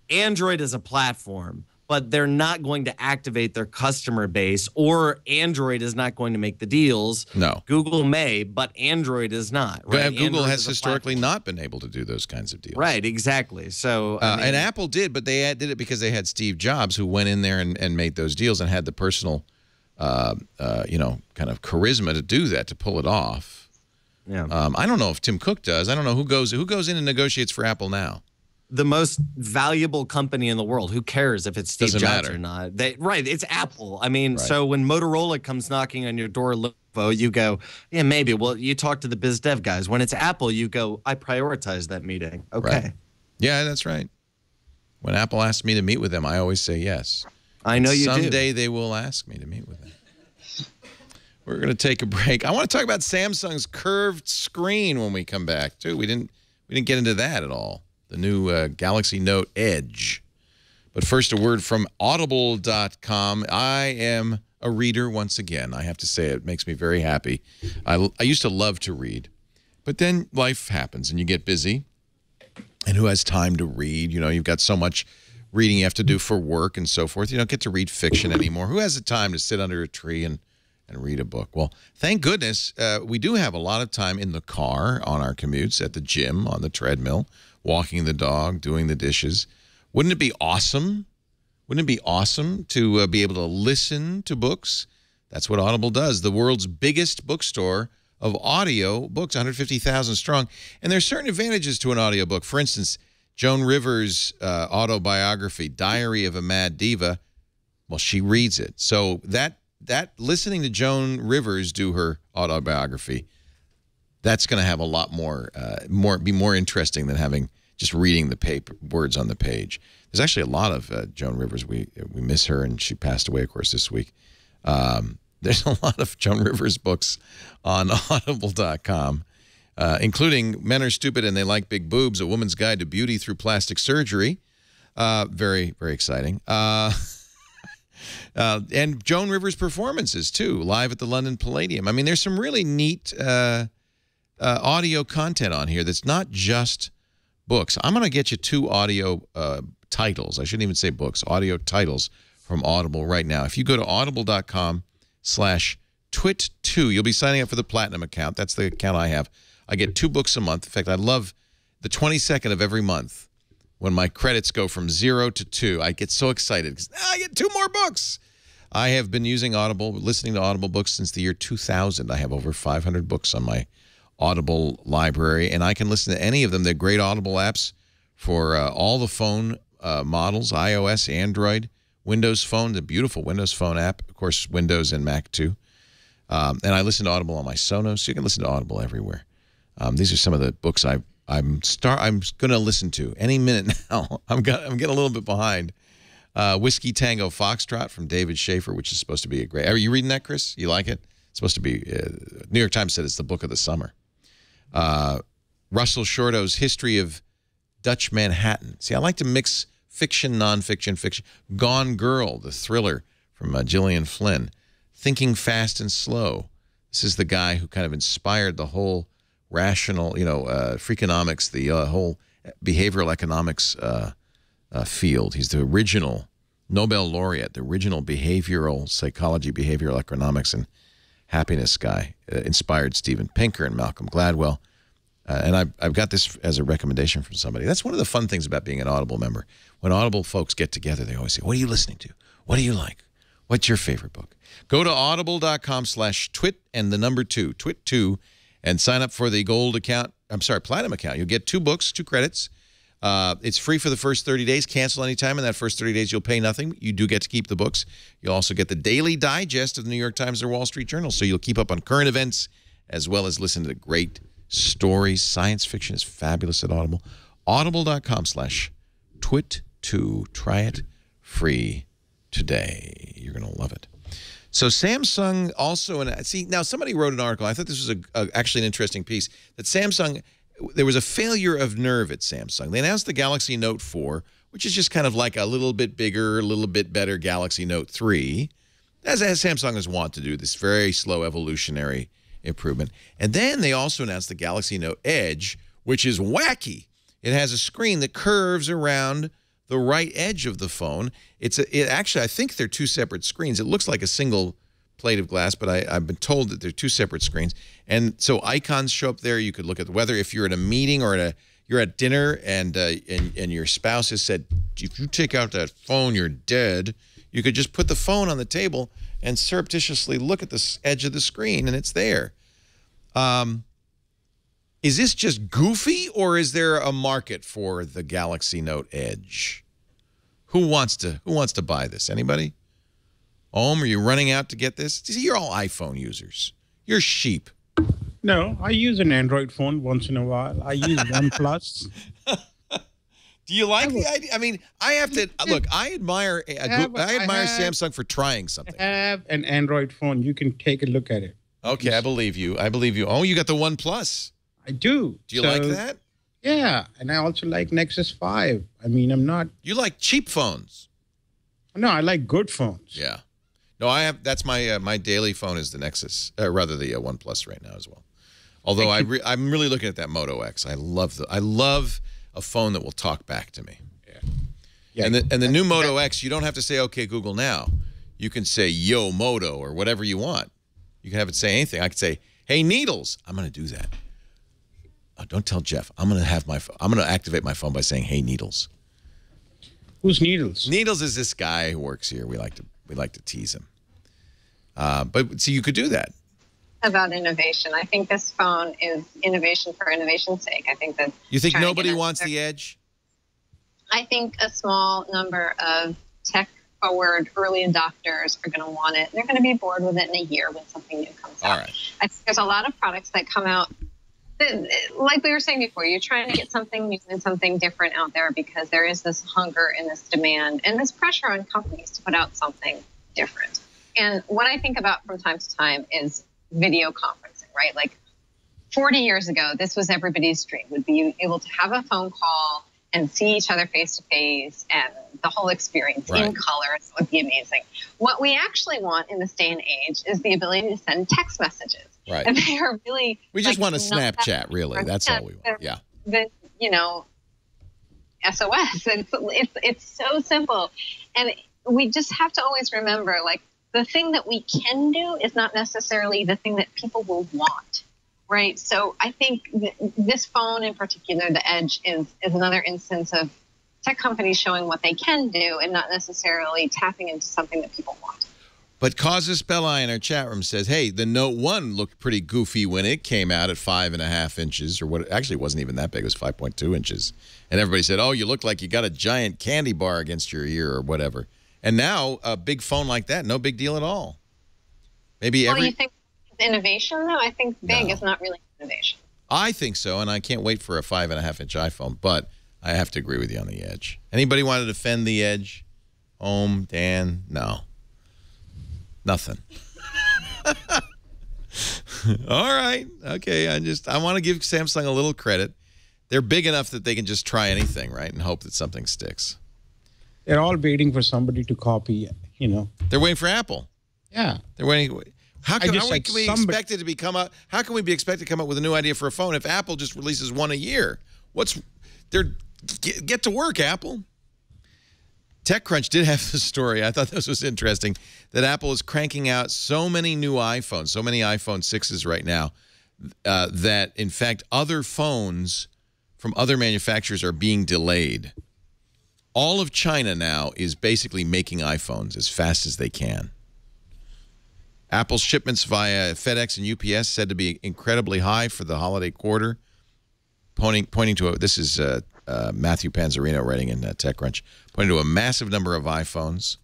Android is a platform, but they're not going to activate their customer base, or Android is not going to make the deals. No. Google may, but Android is not. Right? Google Android has is a historically platform. not been able to do those kinds of deals. Right, exactly. So, and Apple did, but they did it because they had Steve Jobs, who went in there and made those deals and had the personal, kind of charisma to do that, to pull it off. Yeah. I don't know if Tim Cook does. I don't know who goes in and negotiates for Apple now. The most valuable company in the world. Who cares if it's Steve Doesn't Jobs matter. or not? It's Apple. I mean, so when Motorola comes knocking on your door, you go, yeah, maybe. Well, you talk to the biz dev guys. When it's Apple, you go, I prioritize that meeting. Okay. Right. Yeah, that's right. When Apple asks me to meet with them, I always say yes. I know you do. Someday they will ask me to meet with them. We're going to take a break. I want to talk about Samsung's curved screen when we come back, too. We didn't get into that at all. The new Galaxy Note Edge. But first, a word from Audible.com. I am a reader once again. I have to say, it makes me very happy. I used to love to read, but then life happens and you get busy. And who has time to read? You know, you've got so much reading you have to do for work and so forth. You don't get to read fiction anymore. Who has the time to sit under a tree and read a book? Well, thank goodness we do have a lot of time in the car, on our commutes, at the gym, on the treadmill, walking the dog, doing the dishes. Wouldn't it be awesome? Wouldn't it be awesome to be able to listen to books? That's what Audible does, the world's biggest bookstore of audio books, 150,000 strong. And there's certain advantages to an audiobook. For instance, Joan Rivers' autobiography, Diary of a Mad Diva, well, she reads it. So that listening to Joan Rivers do her autobiography, that's going to have a lot be more interesting than having just reading the words on the page. There's actually a lot of Joan Rivers. We miss her, and she passed away, of course, this week. There's a lot of Joan Rivers books on Audible.com, including Men Are Stupid and They Like Big Boobs, A Woman's Guide to Beauty Through Plastic Surgery. Very, very exciting. And Joan Rivers' performances, too, live at the London Palladium. I mean, there's some really neat audio content on here that's not just books. I'm going to get you 2 audio titles. I shouldn't even say books, audio titles from Audible right now. If you go to audible.com/twit2, you'll be signing up for the Platinum account. That's the account I have. I get 2 books a month. In fact, I love the 22nd of every month when my credits go from 0 to 2. I get so excited because I get 2 more books. I have been using Audible, listening to Audible books since the year 2000. I have over 500 books on my Audible library, and I can listen to any of them. They're great Audible apps for all the phone models, iOS, Android, Windows Phone, the beautiful Windows Phone app, of course, Windows and Mac too. And I listen to Audible on my Sonos, so you can listen to Audible everywhere. These are some of the books I'm going to listen to any minute now. I'm getting a little bit behind. Whiskey Tango Foxtrot from David Schaefer, which is supposed to be a great. Are you reading that, Chris? You like it? It's supposed to be. New York Times said it's the book of the summer. Russell Shorto's History of Dutch Manhattan. See, I like to mix fiction, nonfiction, fiction. Gone Girl, the thriller from Gillian Flynn. Thinking Fast and Slow. This is the guy who kind of inspired the whole rational, Freakonomics, the whole behavioral economics field. He's the original Nobel laureate, the original behavioral psychology, behavioral economics, and happiness guy. Inspired Steven Pinker and Malcolm Gladwell. And I've got this as a recommendation from somebody. That's one of the fun things about being an Audible member. When Audible folks get together, they always say, what are you listening to? What do you like? What's your favorite book? Go to audible.com/twit and the number 2, twit2, and sign up for the gold account. I'm sorry, platinum account. You'll get 2 books, 2 credits. It's free for the first 30 days. Cancel anytime. In that first 30 days, you'll pay nothing. You do get to keep the books. You'll also get the daily digest of the New York Times or Wall Street Journal, so you'll keep up on current events as well as listen to the great stories. Science fiction is fabulous at Audible. Audible.com/twit2. Try it free today. You're going to love it. So Samsung also, and see, now somebody wrote an article. I thought this was actually an interesting piece, that Samsung, there was a failure of nerve at Samsung. They announced the Galaxy Note 4, which is just kind of like a little bit bigger, a little bit better Galaxy Note 3, as Samsung is wont to do, this very slow evolutionary improvement. And then they also announced the Galaxy Note Edge, which is wacky. It has a screen that curves around the right edge of the phone. Actually, I think they're 2 separate screens. It looks like a single plate of glass, but I've been told that they're 2 separate screens. And so icons show up there. You could look at the weather. If you're at a meeting or you're at dinner and your spouse has said, if you take out that phone, you're dead, you could just put the phone on the table and surreptitiously look at the edge of the screen, and it's there. Is this just goofy, or is there a market for the Galaxy Note Edge? Who wants to buy this? Anybody? Ohm, are you running out to get this? See, you're all iPhone users. You're sheep. No, I use an Android phone once in a while. I use OnePlus. Do you like the idea? I mean, I have to look. I admire Samsung for trying something. I have an Android phone. You can take a look at it. Okay, I believe you. I believe you. Oh, you got the OnePlus. I do. Do you like that? Yeah, and I also like Nexus 5. I mean, I'm not. You like cheap phones? No, I like good phones. Yeah. No, I have. That's my my daily phone is the Nexus, rather the OnePlus right now as well. Although I'm really looking at that Moto X. I love a phone that will talk back to me. Yeah. Yeah. And the new Moto X, you don't have to say, okay, Google now. You can say, yo, Moto, or whatever you want. You can have it say anything. I could say, hey, Needles. I'm going to do that. Oh, don't tell Jeff. I'm going to activate my phone by saying, hey, Needles. Who's Needles? Needles is this guy who works here. We like to tease him. But see, you could do that. About innovation. I think this phone is innovation for innovation's sake. I think that you think nobody wants the Edge? I think a small number of tech-forward early adopters are going to want it. They're going to be bored with it in a year when something new comes out. All right. I think there's a lot of products that come out that, like we were saying before, you're trying to get something new and something different out there because there is this hunger and this demand and this pressure on companies to put out something different. And what I think about from time to time is video conferencing, right? Like 40 years ago, this was everybody's dream, would be able to have a phone call and see each other face to face and the whole experience in color. So it would be amazing. What we actually want in this day and age is the ability to send text messages. Right. And they are really... We just want a Snapchat, really. That's all we want. Yeah. SOS. It's so simple. And we just have to always remember, like, the thing that we can do is not necessarily the thing that people will want. Right. So I think this phone in particular, the Edge, is another instance of tech companies showing what they can do and not necessarily tapping into something that people want. But Causus Belli in our chat room says, hey, the Note 1 looked pretty goofy when it came out at 5.5 inches, or what? Actually, it wasn't even that big. It was 5.2 inches. And everybody said, oh, you look like you got a giant candy bar against your ear or whatever. And now a big phone like that, no big deal at all. Maybe you think innovation, though? I think big is not really innovation. I think so, and I can't wait for a 5.5-inch iPhone, but I have to agree with you on the Edge. Anybody want to defend the Edge? Home, Dan? No. Nothing. All right. Okay, I want to give Samsung a little credit. They're big enough that they can just try anything, right, and hope that something sticks. They're all waiting for somebody to copy, They're waiting for Apple. Yeah. They're waiting. How can we be expected to come up with a new idea for a phone if Apple just releases one a year? Get to work, Apple. TechCrunch did have this story. I thought this was interesting, that Apple is cranking out so many new iPhones, so many iPhone 6s right now, that, in fact, other phones from other manufacturers are being delayed. All of China now is basically making iPhones as fast as they can. Apple's shipments via FedEx and UPS said to be incredibly high for the holiday quarter, pointing to this is Matthew Panzarino writing in TechCrunch, pointing to a massive number of iPhones.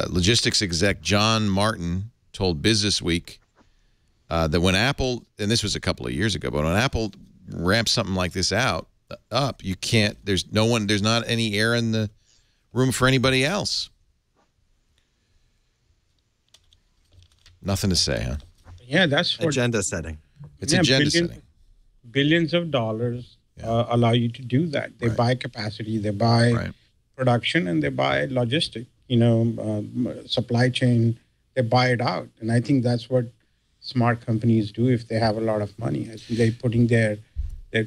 Logistics exec John Martin told Business Week that when Apple, and this was a couple of years ago, but when Apple ramps something like this up, you can't. There's not any air in the room for anybody else. Nothing to say, huh? Yeah, that's what agenda setting. It's agenda setting. Billions of dollars allow you to do that. They buy capacity, they buy production, and they buy logistic. Supply chain. They buy it out, and I think that's what smart companies do if they have a lot of money. I think they're putting their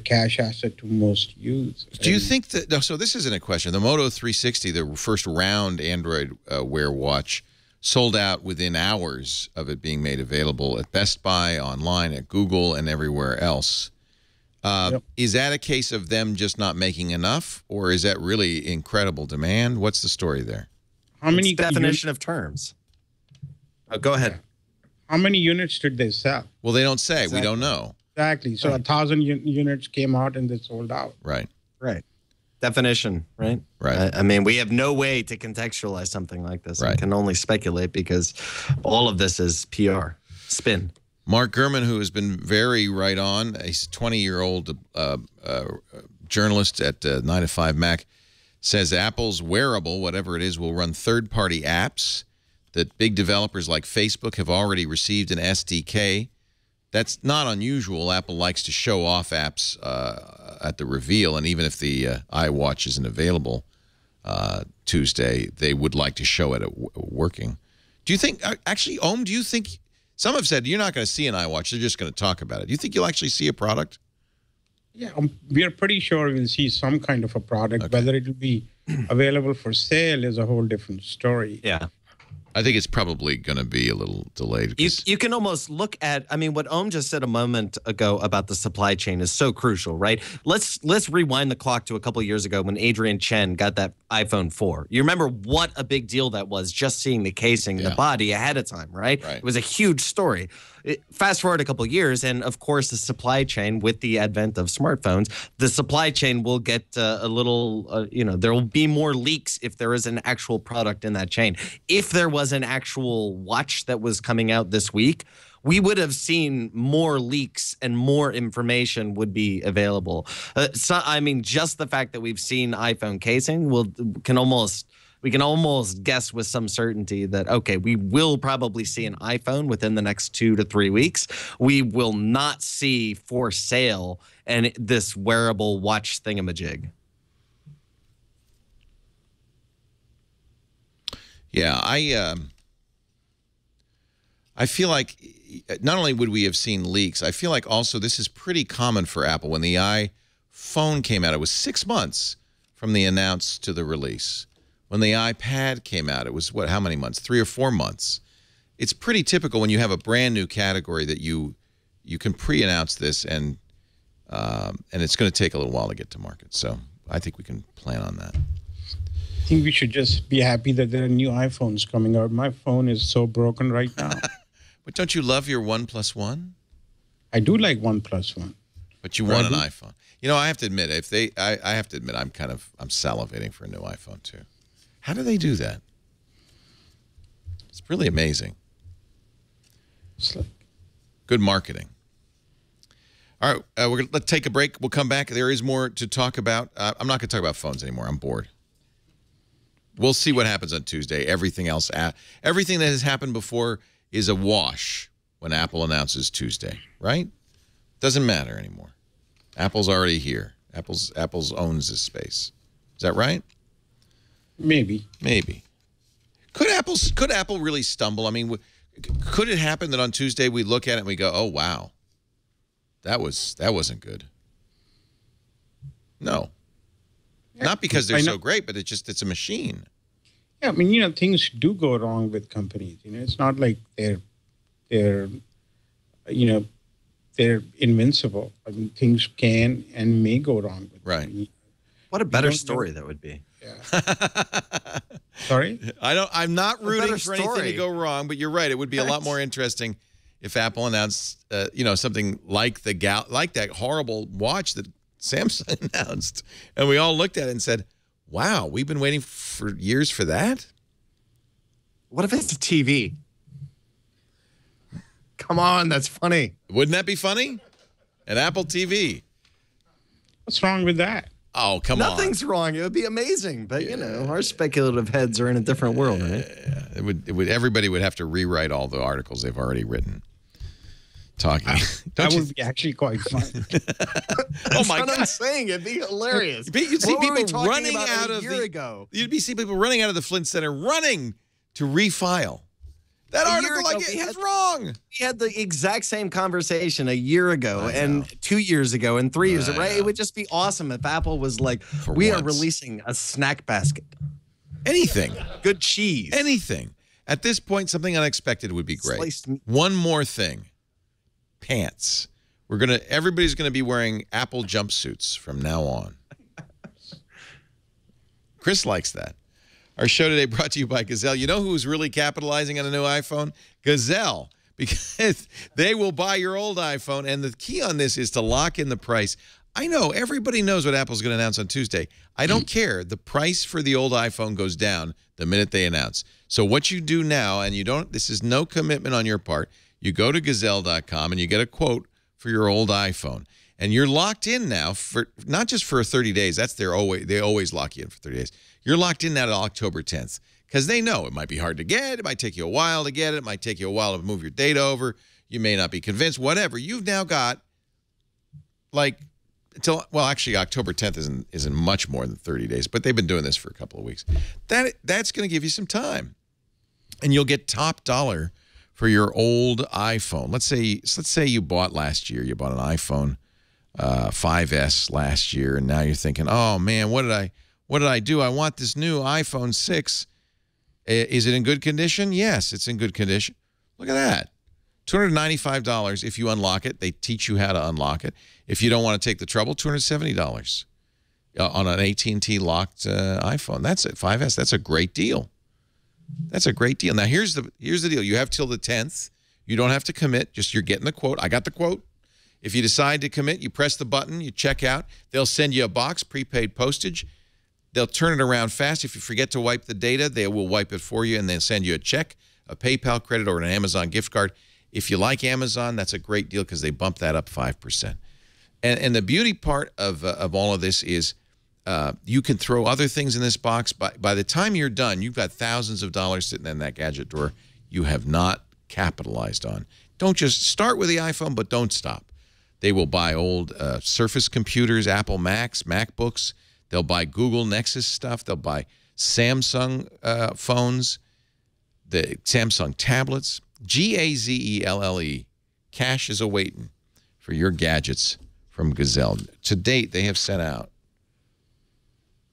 cash asset to most use. Do you think that? So this isn't a question. The Moto 360, the first round Android Wear watch, sold out within hours of it being made available at Best Buy, online, at Google, and everywhere else. Is that a case of them just not making enough, or is that really incredible demand? What's the story there? How many definition of terms? Go ahead. How many units did they sell? Well, they don't say. Exactly. We don't know. Exactly. So 1,000 units came out and they sold out. Right. Definition, right? Right. I mean, we have no way to contextualize something like this. Right. We can only speculate because all of this is PR, spin. Mark Gurman, who has been very right on, a 20-year-old journalist at 9 to 5 Mac, says Apple's wearable, whatever it is, will run third-party apps that big developers like Facebook have already received an SDK. That's not unusual. Apple likes to show off apps at the reveal, and even if the iWatch isn't available Tuesday, they would like to show it working. Do you think, actually, Om, do you think, some have said you're not going to see an iWatch, they're just going to talk about it. Do you think you'll actually see a product? Yeah, we are pretty sure we'll see some kind of a product. Okay. Whether it will be available for sale is a whole different story. Yeah. I think it's probably going to be a little delayed. You can almost look at, I mean, what Om just said a moment ago about the supply chain is so crucial, right? Let's rewind the clock to a couple of years ago when Adrian Chen got that iPhone 4. You remember what a big deal that was, just seeing the casing, the body ahead of time, right? It was a huge story. Fast forward a couple of years, and of course, the supply chain, with the advent of smartphones, the supply chain will get a little, there will be more leaks if there is an actual product in that chain. If there was an actual watch that was coming out this week, we would have seen more leaks and more information would be available. I mean, just the fact that we've seen iPhone casing we can almost guess with some certainty that, okay, we will probably see an iPhone within the next 2 to 3 weeks. We will not see for sale and this wearable watch thingamajig. Yeah, I feel like not only would we have seen leaks, I feel like also this is pretty common for Apple. When the iPhone came out, it was 6 months from the announce to the release. When the iPad came out, it was, how many months? 3 or 4 months. It's pretty typical when you have a brand new category that you can pre-announce this, and it's going to take a little while to get to market. So I think we can plan on that. I think we should just be happy that there are new iPhones coming out. My phone is so broken right now. But don't you love your OnePlus One? I do like OnePlus One. But you want an iPhone. You know, I have to admit, I have to admit, I'm salivating for a new iPhone too. How do they do that? It's really amazing. It's like, good marketing. All right, let's take a break. We'll come back. There is more to talk about. I'm not going to talk about phones anymore. I'm bored. We'll see what happens on Tuesday. Everything else, everything that has happened before is a wash when Apple announces Tuesday, right? Doesn't matter anymore. Apple's already here. Apple's owns this space. Is that right? maybe. Could Apple really stumble? I mean, could it happen that on Tuesday we look at it and we go, "Oh wow, that wasn't good"? No, not because they're so great, but it's a machine. Yeah, I mean, things do go wrong with companies. It's not like they're invincible. I mean, things can and may go wrong with right. them. What a better story that would be. Yeah. Sorry? I'm not rooting for anything to go wrong, but you're right. It would be a lot more interesting if Apple announced, something like that horrible watch that Samsung announced, and we all looked at it and said, "Wow, we've been waiting for years for that." What if it's a TV? Come on, that's funny. Wouldn't that be funny? An Apple TV. What's wrong with that? Oh, come on. Nothing's wrong. It would be amazing, but our speculative heads are in a different world, right? It would. Everybody would have to rewrite all the articles they've already written. Talking. That would be actually quite fun. Oh my God! I'm saying it'd be hilarious. You'd see people running out of ago. You'd see people running out of the Flint Center, running to refile. That article it's wrong. We had the exact same conversation a year ago and 2 years ago and 3 years ago, right? It would just be awesome if Apple was like, we are releasing a snack basket. Anything. Good cheese. Anything. At this point, something unexpected would be great. Sliced meat. One more thing. Pants. Everybody's gonna be wearing Apple jumpsuits from now on. Chris likes that. Our show today brought to you by Gazelle. You know who's really capitalizing on a new iPhone? Gazelle, because they will buy your old iPhone, and the key on this is to lock in the price. I know everybody knows what Apple's going to announce on Tuesday. I don't care. The price for the old iPhone goes down the minute they announce. So what you do now, and this is no commitment on your part, you go to Gazelle.com and you get a quote for your old iPhone. And you're locked in now for not just for 30 days. They always lock you in for 30 days. You're locked in now to October 10th because they know it might be hard to get. It might take you a while to get it. It might take you a while to move your date over. You may not be convinced. Whatever. You've now got actually October 10th isn't much more than 30 days, but they've been doing this for a couple of weeks. That's going to give you some time, and you'll get top dollar for your old iPhone. Let's say you bought last year. You bought an iPhone 5S last year, and now you're thinking, oh man, what did I do? I want this new iPhone 6. Is it in good condition? Yes, it's in good condition. Look at that. $295 if you unlock it. They teach you how to unlock it. If you don't want to take the trouble, $270 on an AT&T locked iPhone. That's it, 5S. That's a great deal. That's a great deal. Now, here's the deal. You have till the 10th. You don't have to commit. Just you're getting the quote. I got the quote. If you decide to commit, you press the button, you check out. They'll send you a box, prepaid postage. They'll turn it around fast. If you forget to wipe the data, they will wipe it for you and then send you a check, a PayPal credit, or an Amazon gift card. If you like Amazon, that's a great deal because they bump that up 5%. And the beauty part of all of this is you can throw other things in this box. By the time you're done, you've got thousands of dollars sitting in that gadget drawer you have not capitalized on. Don't just start with the iPhone, but don't stop. They will buy old Surface computers, Apple Macs, MacBooks. They'll buy Google Nexus stuff. They'll buy Samsung phones, the Samsung tablets. Gazelle. Cash is awaiting for your gadgets from Gazelle. To date, they have sent out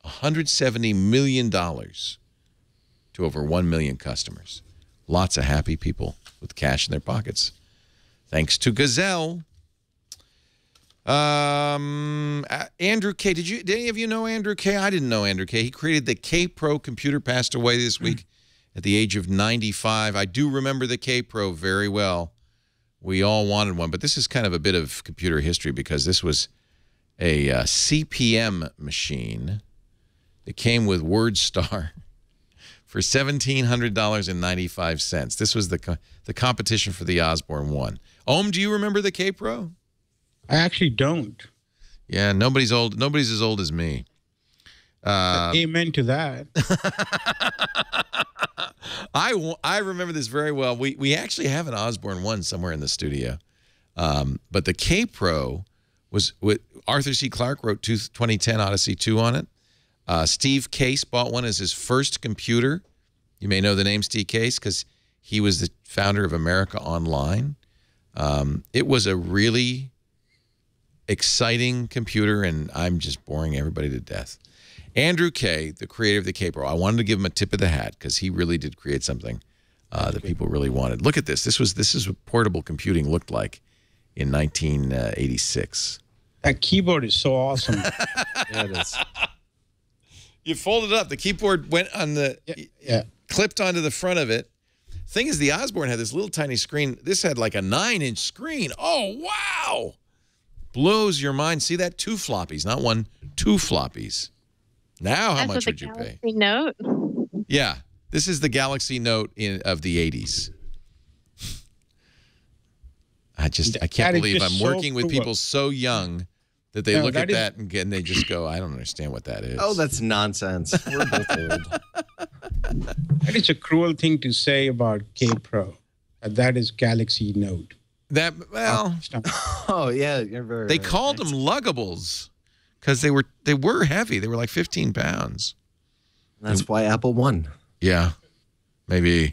$170 million to over 1 million customers. Lots of happy people with cash in their pockets. Thanks to Gazelle. Andrew K. Did any of you know Andrew K? I didn't know Andrew K. He created the K Pro computer, passed away this week at the age of 95. I do remember the K Pro very well. We all wanted one, but this is kind of a bit of computer history because this was a CPM machine that came with WordStar for $1,700.95. This was the competition for the Osborne 1. Ohm, do you remember the K Pro? I actually don't. Yeah, nobody's old. Nobody's as old as me. Amen to that. I remember this very well. We actually have an Osborne 1 somewhere in the studio. But the K Pro was with Arthur C. Clarke wrote 2010 Odyssey 2 on it. Steve Case bought one as his first computer. You may know the name Steve Case because he was the founder of America Online. It was a really exciting computer, and I'm just boring everybody to death. Andrew K., the creator of the K Pro, I wanted to give him a tip of the hat because he really did create something that people really wanted. Look at this. This is what portable computing looked like in 1986. That keyboard is so awesome. Yeah, it is. You fold it up. The keyboard went on the clipped onto the front of it. Thing is, the Osborne had this little tiny screen. This had like a 9-inch screen. Oh, wow. Blows your mind. See that? 2 floppies, not 1, 2 floppies. Now, how much would you pay? Galaxy Note. Yeah, this is the Galaxy Note of the 80s. I can't believe I'm working with people so young that they look at that and they just go, I don't understand what that is. Oh, that's nonsense. We're both old. That is a cruel thing to say about K Pro. That is Galaxy Note. That, well, Oh, yeah, you're very they right. called them luggables because they were heavy. They were like 15 pounds. That's why Apple won. Yeah, maybe.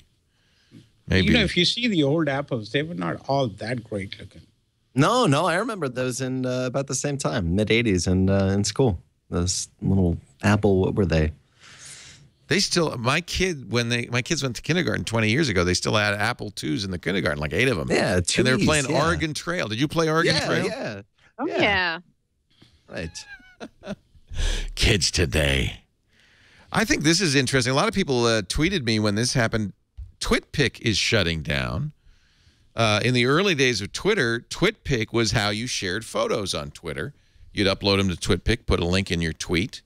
You know, if you see the old Apples, they were not all that great looking. No, I remember those in about the same time, mid-'80s, and in school. Those little Apple, what were they? They still, my kids went to kindergarten 20 years ago, they still had Apple IIs in the kindergarten, like 8 of them. Yeah, and they were playing Oregon Trail. Did you play Oregon Trail? Yeah. Oh, yeah. Right. Kids today. I think this is interesting. A lot of people tweeted me when this happened. TwitPic is shutting down. In the early days of Twitter, TwitPic was how you shared photos on Twitter. You'd upload them to TwitPic, put a link in your tweet.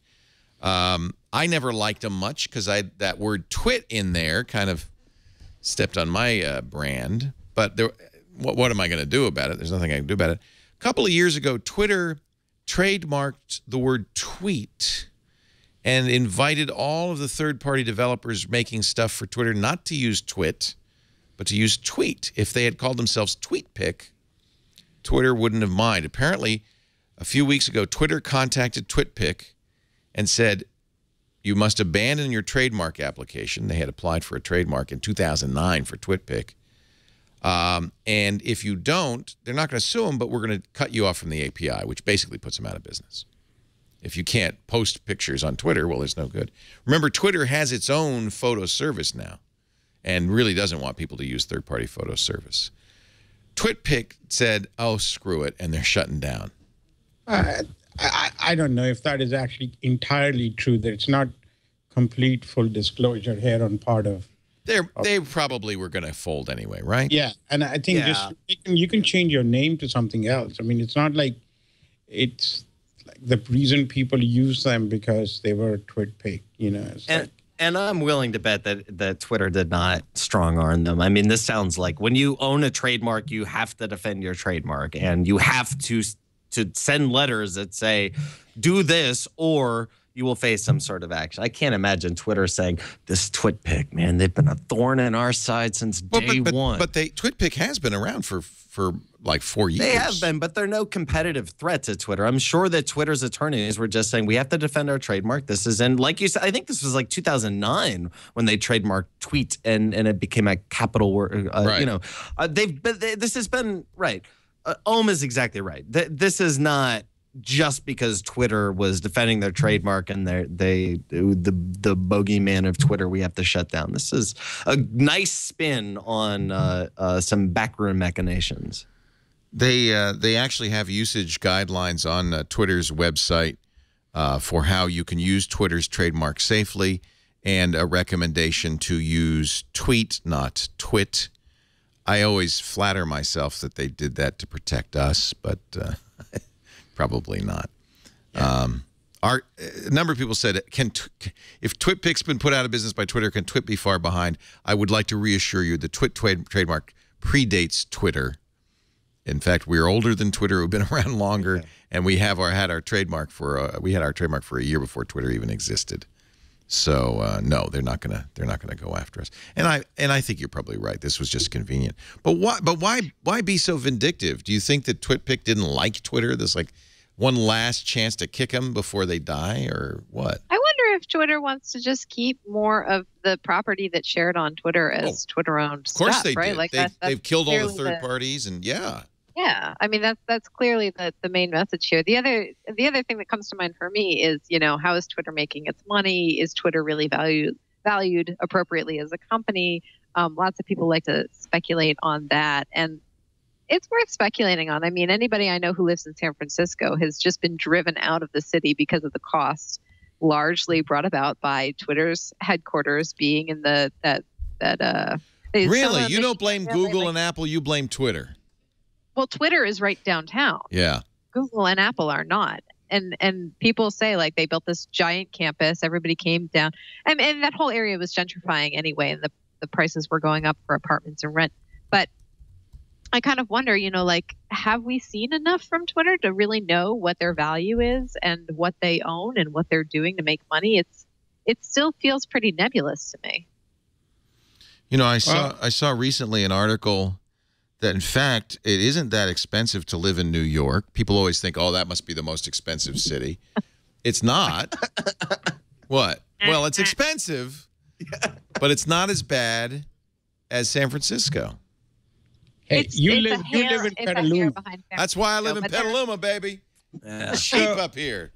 I never liked them much because that word twit in there kind of stepped on my brand. But what am I going to do about it? There's nothing I can do about it. A couple of years ago, Twitter trademarked the word tweet and invited all of the third-party developers making stuff for Twitter not to use twit, but to use tweet. If they had called themselves TweetPic, Twitter wouldn't have minded. Apparently, a few weeks ago, Twitter contacted TweetPic and said, you must abandon your trademark application. They had applied for a trademark in 2009 for TweetPic. And if you don't, they're not going to sue them, but we're going to cut you off from the API, which basically puts them out of business. If you can't post pictures on Twitter, well, there's no good. Remember, Twitter has its own photo service now and really doesn't want people to use third-party photo service. TwitPic said, oh, screw it, and they're shutting down. I don't know if that is actually entirely true, that it's not complete full disclosure here on part of. They probably were going to fold anyway, right? Yeah, and I think you can change your name to something else. I mean, it's not like it's like the reason people use them because they were TwitPic, you know. And I'm willing to bet that Twitter did not strong-arm them. I mean, this sounds like when you own a trademark, you have to defend your trademark, and you have to send letters that say, do this, or you will face some sort of action. I can't imagine Twitter saying, this TwitPic, man, they've been a thorn in our side since day one. But TwitPic has been around for like 4 years. They have been, but they're no competitive threat to Twitter. I'm sure that Twitter's attorneys were just saying, we have to defend our trademark. This is, and like you said, I think this was like 2009 when they trademarked tweet and it became a capital word. Right. You know, this has been, right. Ohm is exactly right. This is not just because Twitter was defending their trademark and the bogeyman of Twitter, we have to shut down. This is a nice spin on some backroom machinations. They actually have usage guidelines on Twitter's website for how you can use Twitter's trademark safely, and a recommendation to use tweet, not twit. I always flatter myself that they did that to protect us, but probably not. Yeah. A number of people said, if TwitPic's been put out of business by Twitter, can Twit be far behind? I would like to reassure you the Twit trademark predates Twitter. In fact, we're older than Twitter. We've been around longer, and we have had our trademark for a year before Twitter even existed. So no, they're not gonna go after us. And I think you're probably right. This was just convenient. But why be so vindictive? Do you think that TwitPic didn't like Twitter? There's like one last chance to kick them before they die, or what? I wonder if Twitter wants to just keep more of the property that's shared on Twitter as Twitter-owned stuff. Of course they right? did. Like they've killed all the third parties, and yeah. Yeah, I mean that's clearly the main message here. The other thing that comes to mind for me is, you know, how is Twitter making its money? Is Twitter really valued appropriately as a company? Lots of people like to speculate on that, and it's worth speculating on. I mean, anybody I know who lives in San Francisco has just been driven out of the city because of the cost, largely brought about by Twitter's headquarters being in Really, you don't blame Google and Apple, you blame Twitter. Well, Twitter is right downtown. Yeah. Google and Apple are not. And people say, like, they built this giant campus. Everybody came down. And that whole area was gentrifying anyway, and the prices were going up for apartments and rent. But I kind of wonder, you know, like, have we seen enough from Twitter to really know what their value is and what they own and what they're doing to make money? It still feels pretty nebulous to me. You know, I saw recently an article that, in fact, it isn't that expensive to live in New York. People always think, oh, that must be the most expensive city. It's not. What? Well, it's expensive, but it's not as bad as San Francisco. Hey, you live in Petaluma. That's why I live in Petaluma, baby. Yeah. Cheap up here.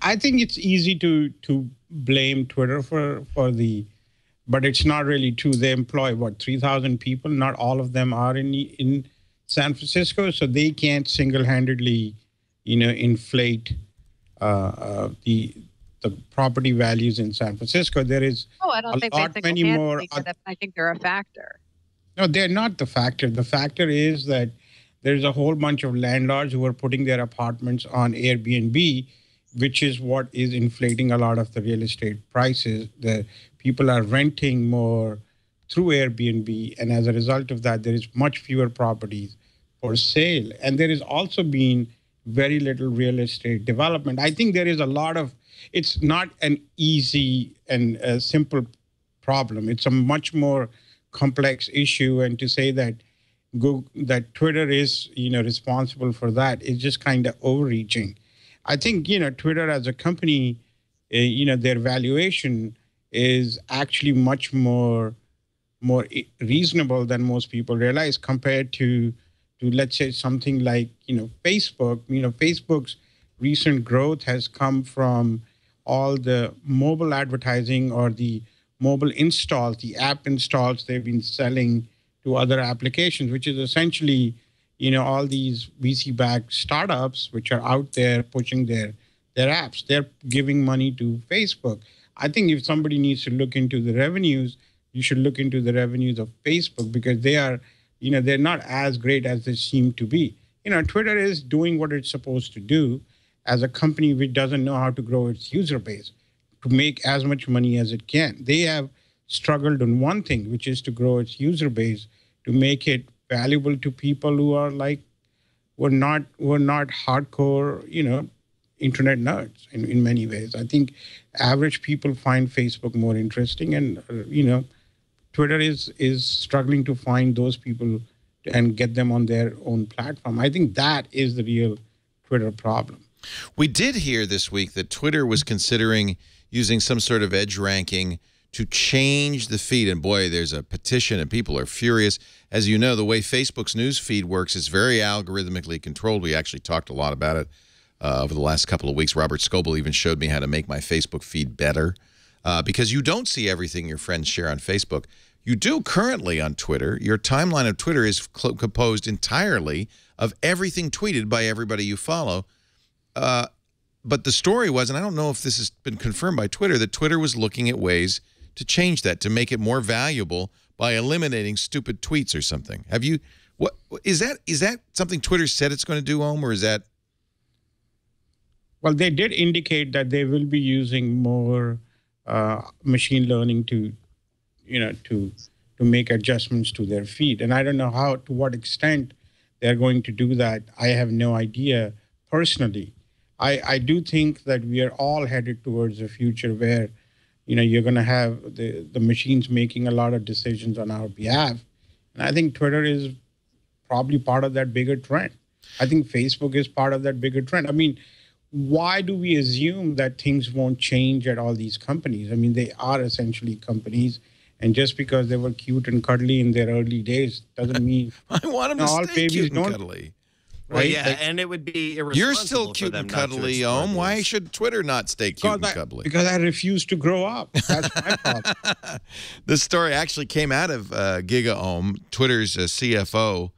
I think it's easy to blame Twitter for the... But it's not really true. They employ, 3,000 people? Not all of them are in San Francisco, so they can't single-handedly, you know, inflate the property values in San Francisco. There is I don't think they single-handedly do that. I think they're a factor. No, they're not the factor. The factor is that there's a whole bunch of landlords who are putting their apartments on Airbnb, which is what is inflating a lot of the real estate prices. The people are renting more through Airbnb, and as a result of that, there is much fewer properties for sale. And there is also been very little real estate development. I think there is a lot of, it's not an easy and simple problem. It's a much more complex issue, and to say that that Twitter is, you know, responsible for that is just kind of overreaching. I think, you know, Twitter as a company, you know, their valuation is actually much more more reasonable than most people realize compared to let's say something like, Facebook. Facebook's recent growth has come from all the mobile advertising or the mobile installs, the app installs they've been selling to other applications, which is essentially, all these VC-backed startups which are out there pushing their apps. They're giving money to Facebook. I think if somebody needs to look into the revenues, you should look into the revenues of Facebook because they are, they're not as great as they seem to be. Twitter is doing what it's supposed to do as a company which doesn't know how to grow its user base to make as much money as it can. They have struggled on one thing, which is to grow its user base to make it valuable to people who are were not hardcore, internet nerds in many ways. I think average people find Facebook more interesting, and Twitter is struggling to find those people and get them on their own platform. I think that is the real Twitter problem. We did hear this week that Twitter was considering using some sort of edge ranking to change the feed. And boy, there's a petition and people are furious. As you know, the way Facebook's news feed works is very algorithmically controlled. We actually talked a lot about it over the last couple of weeks. Robert Scoble even showed me how to make my Facebook feed better because you don't see everything your friends share on Facebook. You do currently on Twitter. Your timeline of Twitter is composed entirely of everything tweeted by everybody you follow. But the story was, and I don't know if this has been confirmed by Twitter, that Twitter was looking at ways to change that, to make it more valuable by eliminating stupid tweets or something. Have you, what is that something Twitter said it's going to do, Om, or is that? Well, they did indicate that they will be using more machine learning to make adjustments to their feed. And I don't know to what extent they're going to do that. I have no idea personally. I do think that we are all headed towards a future where, you're going to have the machines making a lot of decisions on our behalf. And I think Twitter is probably part of that bigger trend. I think Facebook is part of that bigger trend. I mean, why do we assume that things won't change at all these companies? I mean, they are essentially companies. And just because they were cute and cuddly in their early days doesn't mean I want them to all stay babies cute and don't. cuddly. Well, yeah, and it would be irresponsible. You're still for cute them and not to cuddly, explore Om. Why these. should Twitter not stay cute and cuddly? Because I refuse to grow up. That's my problem. This story actually came out of GigaOM. Twitter's CFO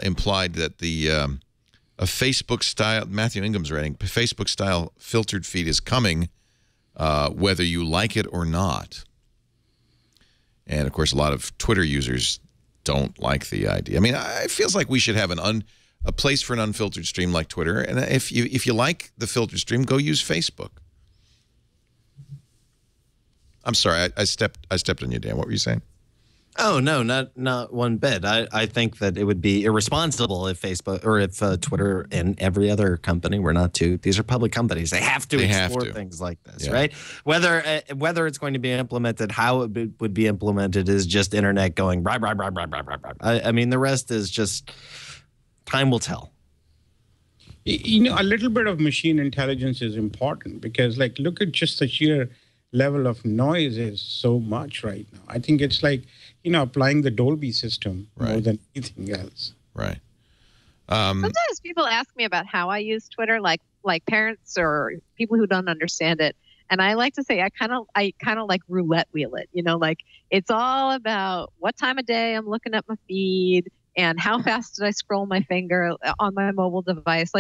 implied that a Facebook-style, Matthew Ingham's writing, Facebook-style filtered feed is coming, whether you like it or not. And, of course, a lot of Twitter users don't like the idea. I mean, it feels like we should have a place for an unfiltered stream like Twitter. And if you like the filtered stream, go use Facebook. I'm sorry, I stepped on you, Dan. What were you saying? Oh, no, not one bit. I think that it would be irresponsible if Facebook or if Twitter and every other company were not to. These are public companies. They have to explore things like this, right? Whether it's going to be implemented, how it would be implemented is just internet going, blah, blah, blah, blah, blah, blah, blah. I mean, the rest is just time will tell. A little bit of machine intelligence is important because, look at just the sheer level of noise is so much right now. I think it's like, applying the Dolby system more than anything else. Right. Sometimes people ask me about how I use Twitter, like parents or people who don't understand it. And I like to say I kind of like roulette wheel it. It's all about what time of day I'm looking at my feed and how fast did I scroll my finger on my mobile device.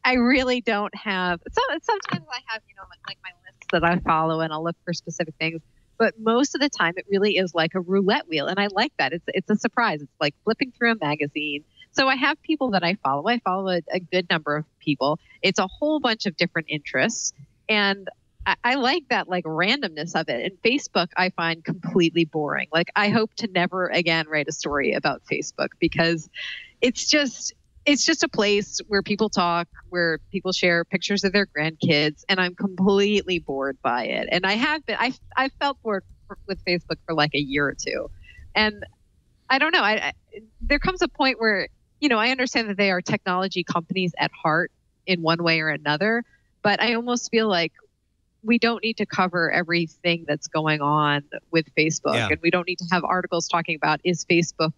I really don't have. Sometimes I have my lists that I follow and I'll look for specific things. But most of the time, it really is like a roulette wheel. And I like that. It's a surprise. It's like flipping through a magazine. So I have people that I follow. I follow a good number of people. It's a whole bunch of different interests. And I like that randomness of it. And Facebook, I find completely boring. I hope to never again write a story about Facebook because it's just a place where people talk, where people share pictures of their grandkids, and I'm completely bored by it. And I have been. I felt bored with Facebook for a year or two, and I don't know. There comes a point where I understand that they are technology companies at heart in one way or another, but I almost feel like we don't need to cover everything that's going on with Facebook. Yeah. And we don't need to have articles talking about, is Facebook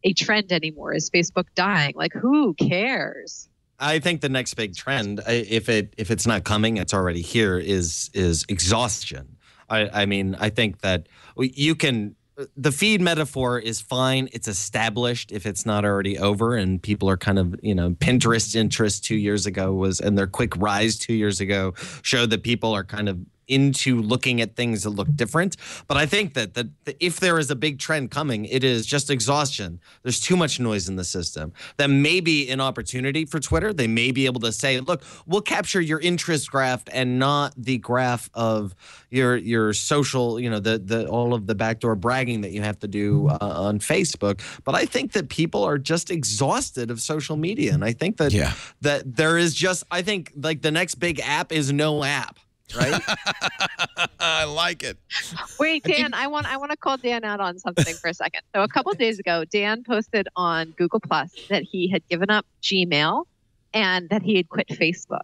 a trend anymore? Is Facebook dying? Like, who cares? I think the next big trend, if it's not coming, it's already here, is exhaustion. I mean, I think that you can. The feed metaphor is fine. It's established if it's not already over, and people are kind of, Pinterest interest 2 years ago and their quick rise 2 years ago showed that people are kind of into looking at things that look different. But I think that if there is a big trend coming, it is just exhaustion. There's too much noise in the system. That may be an opportunity for Twitter. They may be able to say, look, we'll capture your interest graph and not the graph of your social, the all of the backdoor bragging that you have to do on Facebook. But I think that people are just exhausted of social media. And I think that that there is just, I think like the next big app is no app. Right? I like it. Wait, Dan, I want to call Dan out on something for a second. So a couple of days ago, Dan posted on Google Plus that he had given up Gmail and that he had quit Facebook.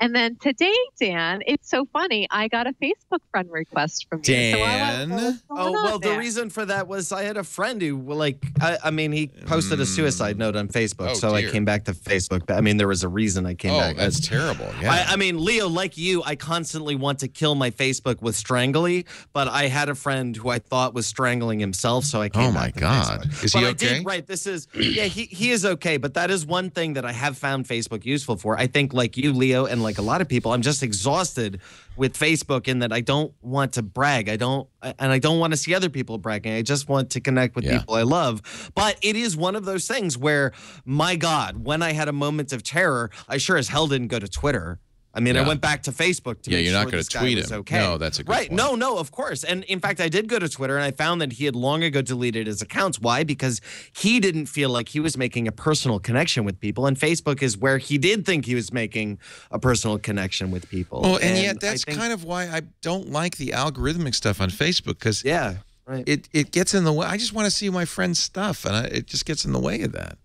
And then today, Dan, it's so funny. I got a Facebook friend request from you. Dan? The reason for that was I had a friend who, he posted a suicide note on Facebook. Dear. I came back to Facebook. I mean, there was a reason I came back. Oh, that's terrible. Yeah. I mean, Leo, like you, I constantly want to kill my Facebook with Strangly, but I had a friend who I thought was strangling himself, so I came back to Facebook. Is he okay? He is okay, but that is one thing that I have found Facebook useful for. I think like you, Leo, and like a lot of people, I'm just exhausted with Facebook in that I don't want to brag. I don't want to see other people bragging. I just want to connect with people I love. But it is one of those things where, my God, when I had a moment of terror, I sure as hell didn't go to Twitter. I mean, I went back to Facebook to make you're sure not going this to guy tweet was him. okay. No, that's a good point. No, of course. And in fact, I did go to Twitter and I found that he had long ago deleted his accounts. Why? Because he didn't feel like he was making a personal connection with people. And Facebook is where he did think he was making a personal connection with people. Well, and yet that's kind of why I don't like the algorithmic stuff on Facebook, because it gets in the way. I just want to see my friend's stuff, and it just gets in the way of that.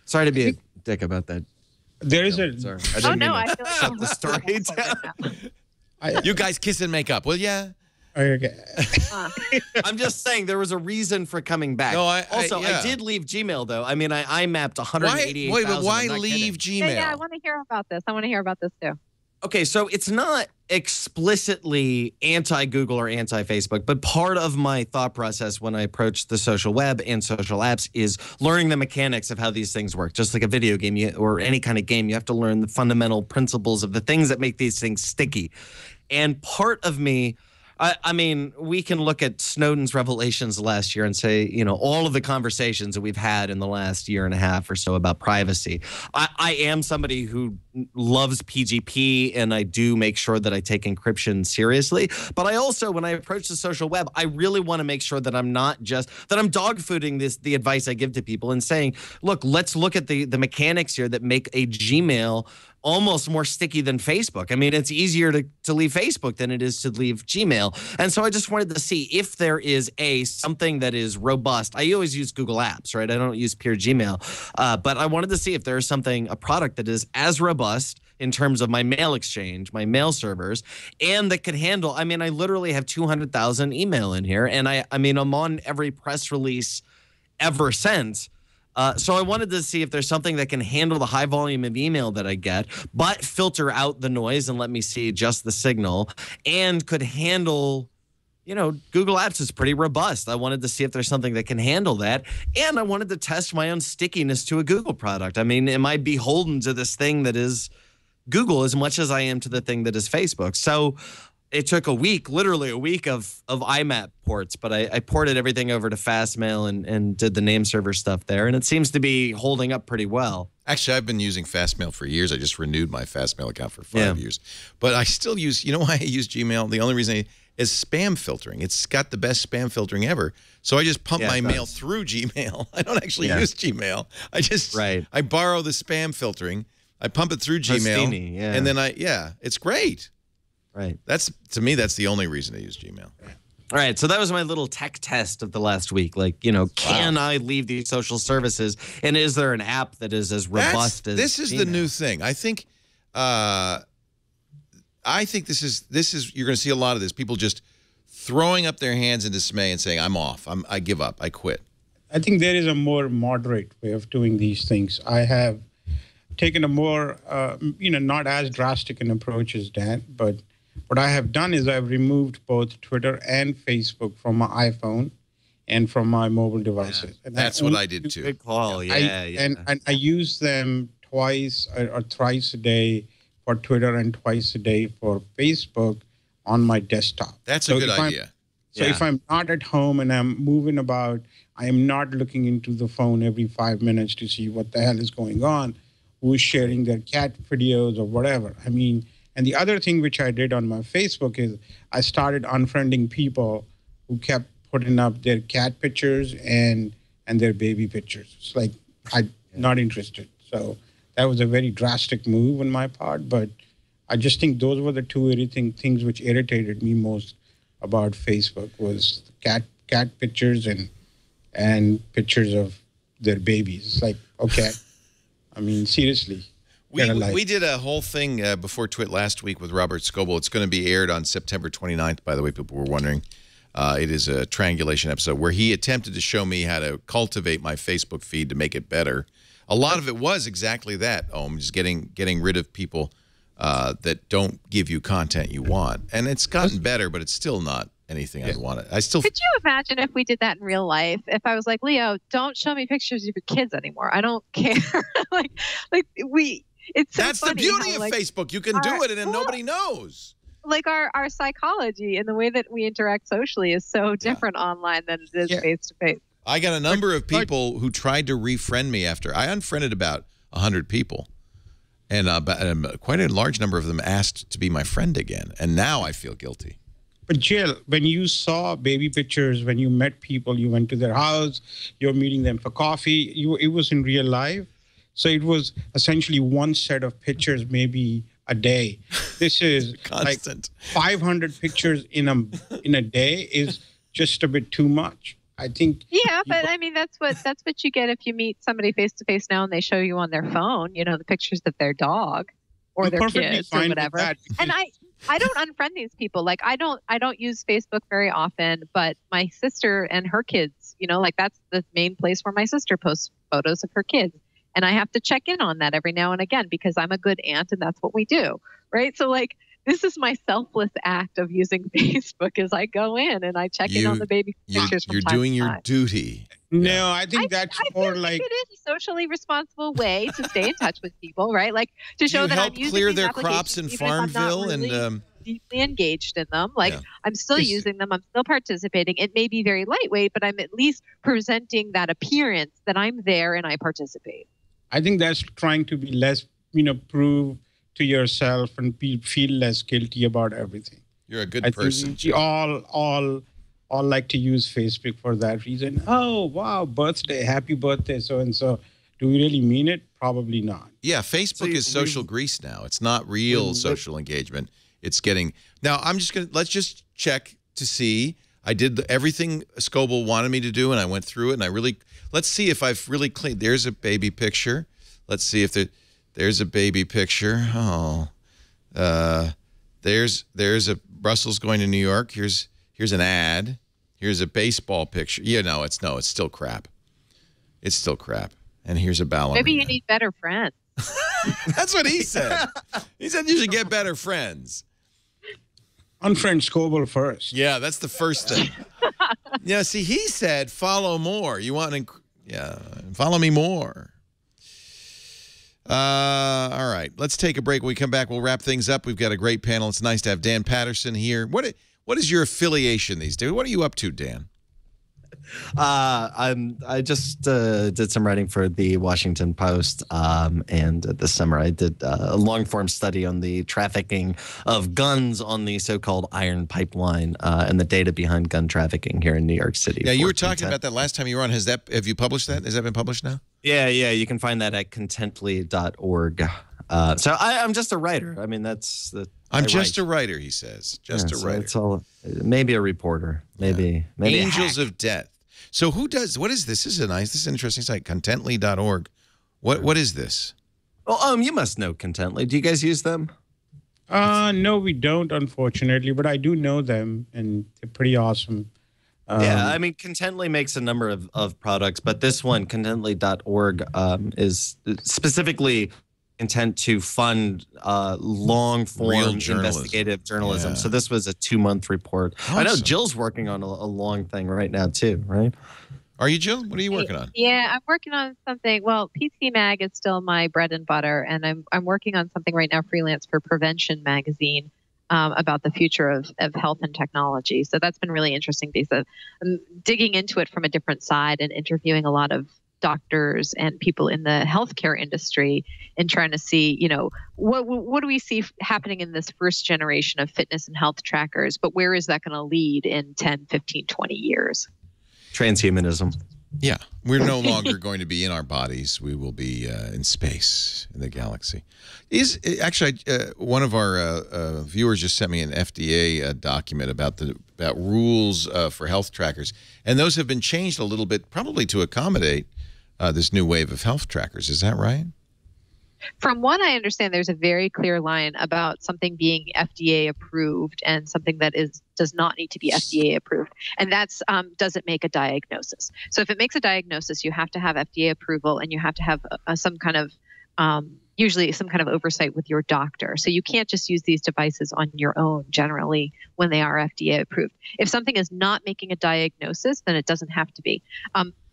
Sorry to be a dick about that. There is Sorry. I didn't mean I to feel like shut the story down. You guys kiss and make up, will ya? Okay. I'm just saying there was a reason for coming back. No, I did leave Gmail, though. I mean, I mapped 188,000. Wait, but why leave Gmail? Yeah, I want to hear about this. I want to hear about this too. Okay, so it's not explicitly anti-Google or anti-Facebook, but part of my thought process when I approach the social web and social apps is learning the mechanics of how these things work. Just like a video game or any kind of game, you have to learn the fundamental principles of the things that make these things sticky. And part of me, I mean, we can look at Snowden's revelations last year and say, all of the conversations that we've had in the last year and a half or so about privacy. I am somebody who loves PGP, and I do make sure that I take encryption seriously. But I also, when I approach the social web, I really want to make sure that I'm not just that I'm dogfooding the advice I give to people and saying, look, let's look at the mechanics here that make a Gmail almost more sticky than Facebook. I mean, it's easier to leave Facebook than it is to leave Gmail. And so I just wanted to see if there is something that is robust. I always use Google Apps, right? I don't use pure Gmail. But I wanted to see if there is a product that is as robust in terms of my mail exchange, my mail servers, and that could handle, I mean, I literally have 200,000 email in here. And I'm on every press release ever since. So I wanted to see if there's something that can handle the high volume of email that I get, but filter out the noise and let me see just the signal, and could handle, Google Apps is pretty robust. I wanted to see if there's something that can handle that. And I wanted to test my own stickiness to a Google product. I mean, am I beholden to this thing that is Google as much as I am to the thing that is Facebook? So it took literally a week of IMAP ports, but I ported everything over to Fastmail and did the name server stuff there, and it seems to be holding up pretty well. Actually, I've been using Fastmail for years. I just renewed my Fastmail account for 5 years. But I still use, why I use Gmail? The only reason is spam filtering. It's got the best spam filtering ever. So I just pump my mail through Gmail. I don't actually use Gmail. I borrow the spam filtering. I pump it through Gmail. Hostini, and then it's great. Right. To me, that's the only reason I use Gmail. All right. So that was my little tech test of the last week. Like, can I leave these social services? And is there an app that is as robust as This is Gmail? the new thing. I think I I think this is you're going to see a lot of this. People just throwing up their hands in dismay and saying, "I'm off. I give up. I quit." I think there is a more moderate way of doing these things. I have taken a more, not as drastic an approach as Dan, but what I have done is I've removed both Twitter and Facebook from my iPhone and from my mobile devices. And that's what I did too. Good call. Yeah, And I use them twice or thrice a day for Twitter and twice a day for Facebook on my desktop. That's a good idea. If I'm not at home and I'm moving about, I am not looking into the phone every 5 minutes to see what the hell is going on, who's sharing their cat videos or whatever. I mean, and the other thing which I did on my Facebook is I started unfriending people who kept putting up their cat pictures and their baby pictures. It's like, I'm not interested. So that was a very drastic move on my part, but I just think those were the two things which irritated me most about Facebook was cat pictures and pictures of their babies. It's like, okay, I mean, seriously. We did a whole thing before Twit last week with Robert Scoble. It's going to be aired on September 29th, by the way, people were wondering. It is a triangulation episode where he attempted to show me how to cultivate my Facebook feed to make it better. A lot of it was exactly that, just getting rid of people that don't give you content you want. And it's gotten better, but it's still not anything I'd want it. Could you imagine if we did that in real life? If I was like, Leo, don't show me pictures of your kids anymore. I don't care. It's so That's funny the beauty how, of Facebook. You can do it and then nobody knows. Like our psychology and the way that we interact socially is so different online than it is face to face. I got a number of people who tried to refriend me after. I unfriended about 100 people. And quite a large number of them asked to be my friend again. And now I feel guilty. But Jill, when you saw baby pictures, when you met people, you went to their house, you're meeting them for coffee, it was in real life. So it was essentially one set of pictures maybe a day. This is constant. Like 500 pictures in a day is just a bit too much. I think. Yeah, but I mean that's what you get if you meet somebody face to face now and they show you on their phone, the pictures of their dog or their kids or whatever. And I don't unfriend these people. Like I don't use Facebook very often, but my sister and her kids, that's the main place where my sister posts photos of her kids. And I have to check in on that every now and again because I'm a good aunt and that's what we do. Right. So this is my selfless act of using Facebook as I go in and I check in on the baby pictures from You're time doing to your time. duty. No, I think that's more like it is a socially responsible way to stay in touch with people, right? Like to show that I'm using clear these their crops in applications even if I'm not Farmville really and deeply engaged in them. I'm still using them. I'm still participating. It may be very lightweight, but I'm at least presenting that appearance that I'm there and I participate. I think that's trying to be less, prove to yourself and feel less guilty about everything. You're a good person. We all like to use Facebook for that reason. Oh, wow, birthday, happy birthday, so-and-so. Do we really mean it? Probably not. Yeah, Facebook is social grease now. It's not real social engagement. It's getting... Now, let's just check to see. I did everything Scoble wanted me to do, and I went through it, and let's see if I've really cleaned. There's a baby picture. Let's see if there's a baby picture. Oh, there's a Brussels going to New York. Here's an ad. Here's a baseball picture. It's still crap. It's still crap. And here's a ballerina. Maybe you need better friends. That's what he said. He said you should get better friends. Unfriend Scoble first. Yeah, that's the first thing. See, he said follow more. You want follow me more. All right, let's take a break. When we come back, we'll wrap things up. We've got a great panel. It's nice to have Dan Patterson here. What is your affiliation these days? What are you up to, Dan? I just did some writing for the Washington Post, and this summer I did a long-form study on the trafficking of guns on the so-called Iron Pipeline and the data behind gun trafficking here in New York City. Yeah, you were talking about that last time you were on. Have you published that? Has that been published now? Yeah, you can find that at contently.org. So I'm just a writer. I mean, I'm just a writer, he says. Just a writer. It's all, maybe a reporter. Maybe Angels of Death. So what is this? This is an interesting site, contently.org. What is this? Well, you must know Contently. Do you guys use them? No, we don't, unfortunately, but I do know them, and they're pretty awesome. Yeah, I mean, Contently makes a number of products, but this one, contently.org, is specifically intent to fund long-form investigative journalism. Yeah. So this was a 2-month report. Awesome. I know Jill's working on a long thing right now, too, right? Are you, Jill? What are you working on? Yeah, I'm working on something. Well, PC Mag is still my bread and butter, and I'm working on something right now, freelance for Prevention Magazine, about the future of health and technology. So that's been really interesting because I'm digging into it from a different side and interviewing a lot of doctors and people in the healthcare industry and trying to see, what do we see happening in this first generation of fitness and health trackers, but where is that going to lead in 10, 15, 20 years? Transhumanism. Yeah, we're no longer going to be in our bodies. We will be in space, in the galaxy. One of our viewers just sent me an FDA document about rules for health trackers, and those have been changed a little bit, probably to accommodate this new wave of health trackers. Is that right? From what I understand, there's a very clear line about something being FDA approved and something that does not need to be FDA approved. And that's does it make a diagnosis? So if it makes a diagnosis, you have to have FDA approval and you have to have some kind of usually some kind of oversight with your doctor. So you can't just use these devices on your own generally when they are FDA approved. If something is not making a diagnosis, then it doesn't have to be.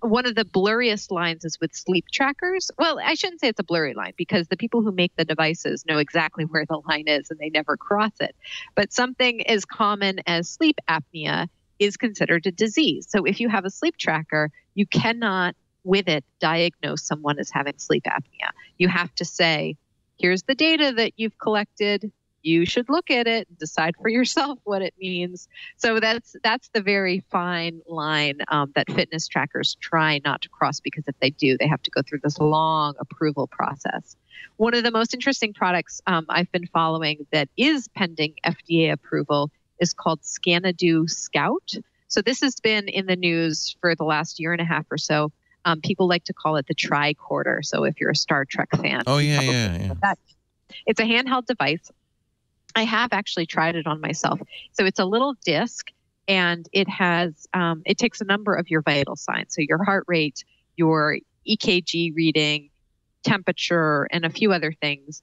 One of the blurriest lines is with sleep trackers. Well, I shouldn't say it's a blurry line because the people who make the devices know exactly where the line is and they never cross it. But something as common as sleep apnea is considered a disease. So if you have a sleep tracker, you cannot with it diagnose someone as having sleep apnea. You have to say, here's the data that you've collected. You should look at it and decide for yourself what it means. So that's the very fine line that fitness trackers try not to cross, because if they do, they have to go through this long approval process. One of the most interesting products I've been following that is pending FDA approval is called Scanadu Scout. So this has been in the news for the last year and a half or so. People like to call it the tricorder. So if you're a Star Trek fan. Oh, yeah. It's a handheld device. I have actually tried it on myself. So it's a little disc, and it has it takes a number of your vital signs. So your heart rate, your EKG reading, temperature, and a few other things.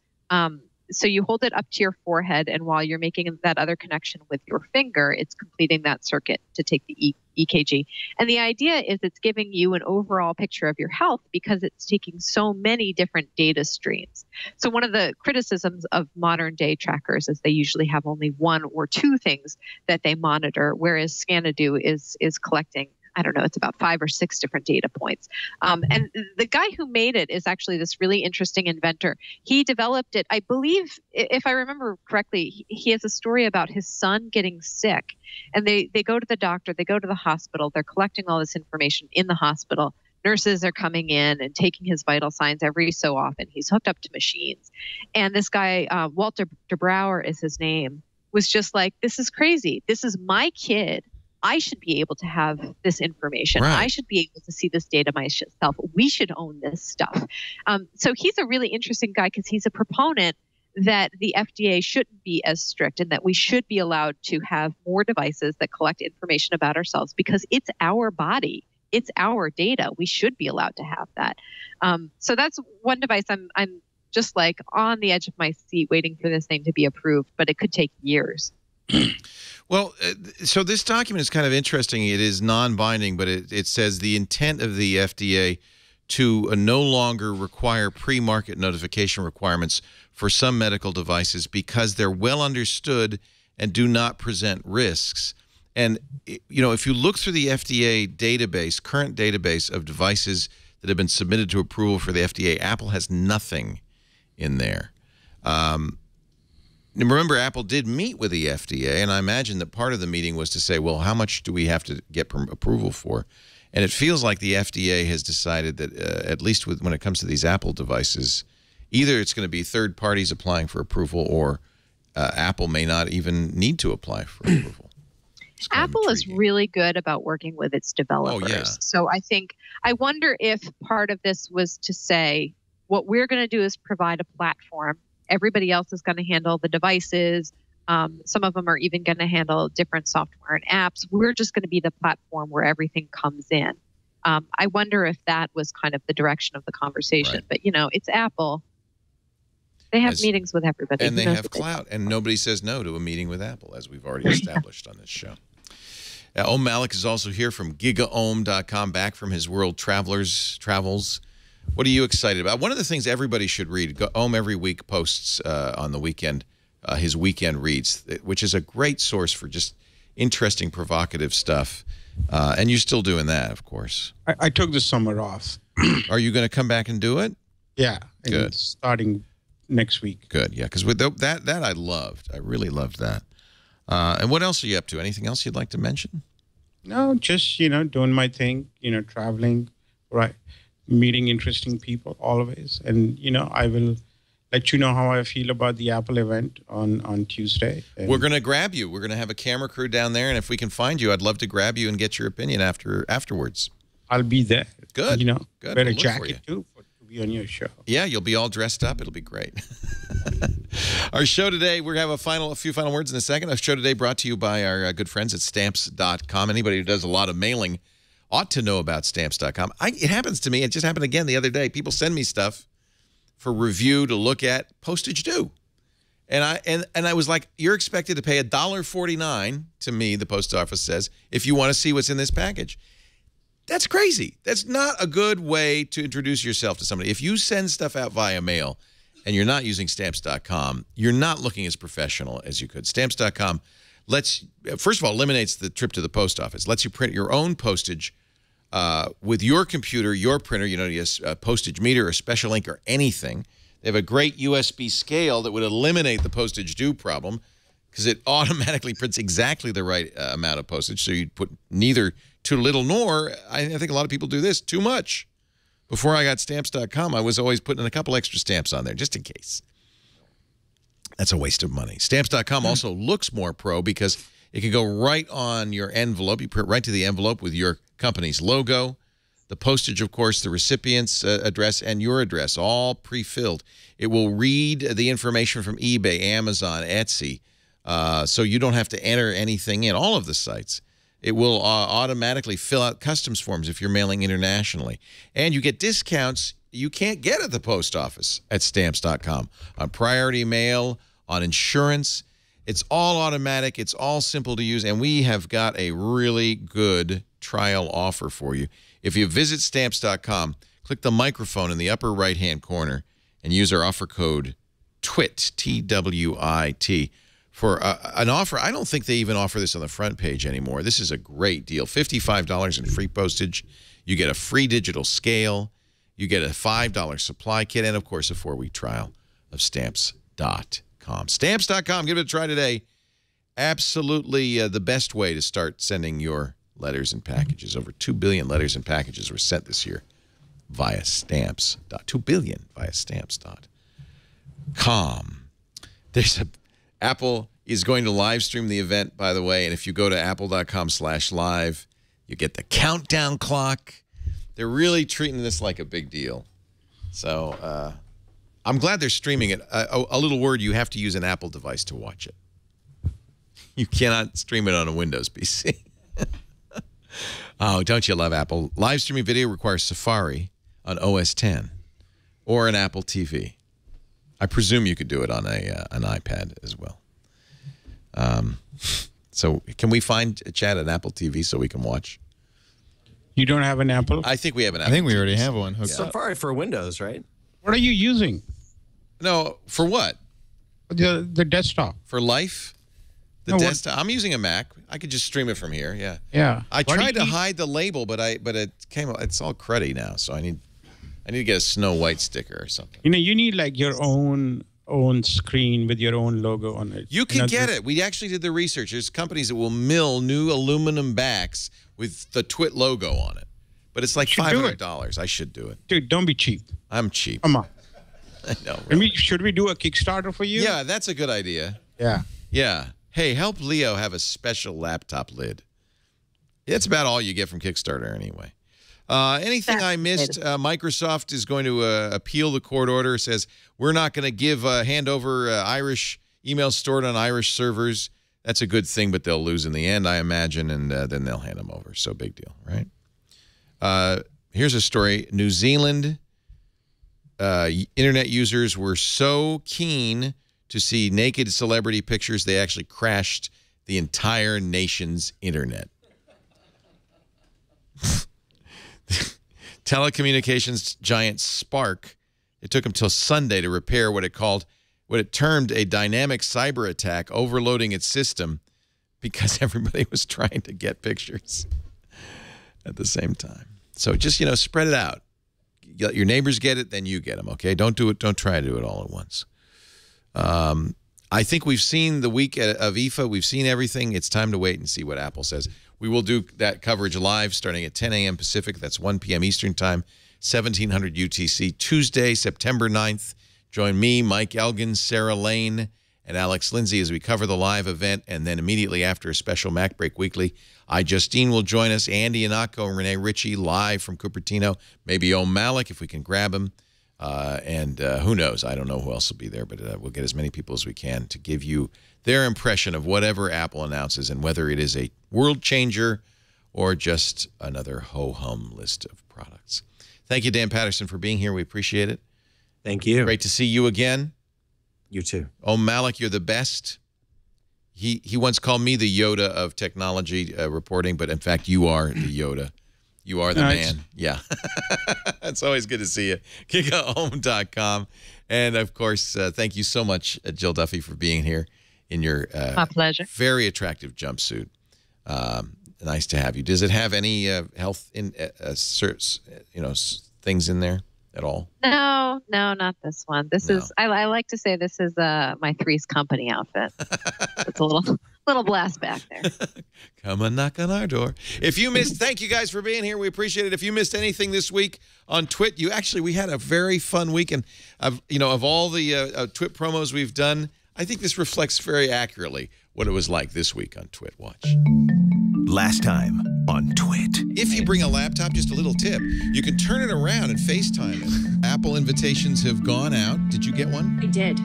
So you hold it up to your forehead, and while you're making that other connection with your finger, it's completing that circuit to take the EKG. And the idea is it's giving you an overall picture of your health because it's taking so many different data streams. So one of the criticisms of modern day trackers is they usually have only one or two things that they monitor, whereas Scanadu is collecting, I don't know, it's about 5 or 6 different data points. And the guy who made it is actually this really interesting inventor. He developed it, I believe, if I remember correctly, he has a story about his son getting sick. And they go to the doctor, they go to the hospital, they're collecting all this information in the hospital. Nurses are coming in and taking his vital signs every so often. He's hooked up to machines. And this guy, Walter de Brouwer is his name, was just like, this is crazy. This is my kid. I should be able to have this information. Right. I should be able to see this data myself. We should own this stuff. So he's a really interesting guy because he's a proponent that the FDA shouldn't be as strict and that we should be allowed to have more devices that collect information about ourselves because it's our body. It's our data. We should be allowed to have that. So that's one device I'm just like on the edge of my seat waiting for this thing to be approved, but it could take years. Well, so this document is kind of interesting. It is non-binding, but it says the intent of the FDA to no longer require pre-market notification requirements for some medical devices because they're well understood and do not present risks. And, you know, if you look through the FDA database, current database of devices that have been submitted to approval for the FDA, Apple has nothing in there. Remember, Apple did meet with the FDA, and I imagine that part of the meeting was to say, well, how much do we have to get approval for? And it feels like the FDA has decided that, at least when it comes to these Apple devices, either it's going to be third parties applying for approval or Apple may not even need to apply for approval. Apple is really good about working with its developers. Oh, yeah. So I wonder if part of this was to say, what we're going to do is provide a platform, everybody else is going to handle the devices. Some of them are even going to handle different software and apps. We're just going to be the platform where everything comes in. I wonder if that was kind of the direction of the conversation. Right. But, you know, it's Apple. They have meetings with everybody. And they have clout. And nobody says no to a meeting with Apple, as we've already established on this show. Malik is also here from gigaohm.com, back from his world travels. What are you excited about? One of the things everybody should read, Ohm every week posts on the weekend, his weekend reads, which is a great source for just interesting, provocative stuff. And you're still doing that, of course. I took the summer off. Are you going to come back and do it? Yeah. Good. Starting next week. Good, yeah, because with that I loved. I really loved that. And what else are you up to? Anything else you'd like to mention? No, just, you know, doing my thing, you know, traveling, right, meeting interesting people always. And, you know, I will let you know how I feel about the Apple event on Tuesday. And we're going to grab you. We're going to have a camera crew down there, and if we can find you, I'd love to grab you and get your opinion afterwards. I'll be there. Good. You know, good. Wear We'll a look for jacket, too, to be on your show. Yeah, you'll be all dressed up. It'll be great. Our show today, we're going to have a few final words in a second. Our show today brought to you by our good friends at Stamps.com. Anybody who does a lot of mailing ought to know about Stamps.com. It happens to me. It just happened again the other day. People send me stuff for review to look at, postage due. And I was like, you're expected to pay $1.49 to me, the post office says, if you want to see what's in this package. That's crazy. That's not a good way to introduce yourself to somebody. If you send stuff out via mail and you're not using Stamps.com, you're not looking as professional as you could. Stamps.com first of all, eliminates the trip to the post office, lets you print your own postage with your computer, your printer, you know, yes, a postage meter or special ink or anything. They have a great USB scale that would eliminate the postage due problem because it automatically prints exactly the right amount of postage. So you'd put neither too little nor, I think a lot of people do this, too much. Before I got Stamps.com, I was always putting a couple extra stamps on there just in case. That's a waste of money. Stamps.com also looks more pro because it can go right on your envelope. You print right to the envelope with your company's logo, the postage, of course, the recipient's address, and your address, all pre-filled. It will read the information from eBay, Amazon, Etsy, so you don't have to enter anything in, all of the sites. It will automatically fill out customs forms if you're mailing internationally. And you get discounts you can't get at the post office at Stamps.com on priority mail, on insurance. It's all automatic. It's all simple to use. And we have got a really good trial offer for you. If you visit Stamps.com, click the microphone in the upper right-hand corner and use our offer code TWIT, T-W-I-T, for an offer. I don't think they even offer this on the front page anymore. This is a great deal. $55 in free postage. You get a free digital scale. You get a $5 supply kit. And, of course, a 4-week trial of Stamps.com. Stamps.com. Give it a try today. Absolutely the best way to start sending your letters and packages. Over 2 billion letters and packages were sent this year via Stamps. 2 billion via Stamps.com. Apple is going to live stream the event, by the way, and if you go to apple.com/live, you get the countdown clock. They're really treating this like a big deal. So I'm glad they're streaming it. A little word, you have to use an Apple device to watch it. You cannot stream it on a Windows PC. Oh, don't you love Apple? Live streaming video requires Safari on OS X or an Apple TV. I presume you could do it on an iPad as well. So can we find Chad an Apple TV so we can watch? You don't have an Apple? I think we have an Apple I think we already TV. have one hooked up. Safari for Windows, right? What are you using? No, for what? The desktop. For Life? The No, what- desktop. I'm using a Mac. I could just stream it from here. Yeah. Yeah. I Why do tried to you- hide the label, but it came. It's all cruddy now. So I need to get a Snow White sticker or something. You know, you need like your own screen with your own logo on it. You can get it. We actually did the research. There's companies that will mill new aluminum backs with the TWIT logo on it. But it's like You should do it. $500. I should do it. Dude, don't be cheap. I'm cheap. Come on. I know. Really. Should we do a Kickstarter for you? Yeah, that's a good idea. Yeah. Yeah. Hey, help Leo have a special laptop lid. That's about all you get from Kickstarter anyway. Anything I missed, Microsoft is going to appeal the court order. It says, we're not going to give hand over Irish emails stored on Irish servers. That's a good thing, but they'll lose in the end, I imagine, and then they'll hand them over. So big deal, right? Here's a story. New Zealand internet users were so keen to see naked celebrity pictures, they actually crashed the entire nation's internet. Telecommunications giant Spark, it took them till Sunday to repair what it termed a dynamic cyber attack, overloading its system because everybody was trying to get pictures at the same time. So just, spread it out. You let your neighbors get it, then you get them, okay? Don't do it. Don't try to do it all at once. I think we've seen the week of IFA. We've seen everything. It's time to wait and see what Apple says. We will do that coverage live starting at 10 a.m. Pacific. That's 1 p.m. Eastern Time, 1700 UTC, Tuesday, September 9th. Join me, Mike Elgin, Sarah Lane, and Alex Lindsay as we cover the live event. And then immediately after a special Mac Break Weekly, Justine will join us, Andy Anako and Renee Ritchie live from Cupertino. Maybe Malik if we can grab him. Who knows? I don't know who else will be there, but we'll get as many people as we can to give you their impression of whatever Apple announces and whether it is a world changer or just another ho-hum list of products. Thank you, Dan Patterson, for being here. We appreciate it. Thank you. Great to see you again. You too. Malik, you're the best. He once called me the Yoda of technology reporting, but in fact, you are the Yoda. You are the man. Yeah. It's always good to see you. GigaHome.com. And, of course, thank you so much, Jill Duffy, for being here in your my pleasure. Very attractive jumpsuit. Nice to have you. Does it have any health things in there at all? No, not this one. This is I like to say this is my Three's Company outfit. It's a little blast back there. Come and knock on our door. If you missed, thank you guys for being here. We appreciate it. If you missed anything this week on Twit, we had a very fun week, and of all the Twit promos we've done, I think this reflects very accurately what it was like this week on Twit Watch. Last time on Twit. If you bring a laptop, just a little tip, you can turn it around and FaceTime it. Apple invitations have gone out. Did you get one? I did.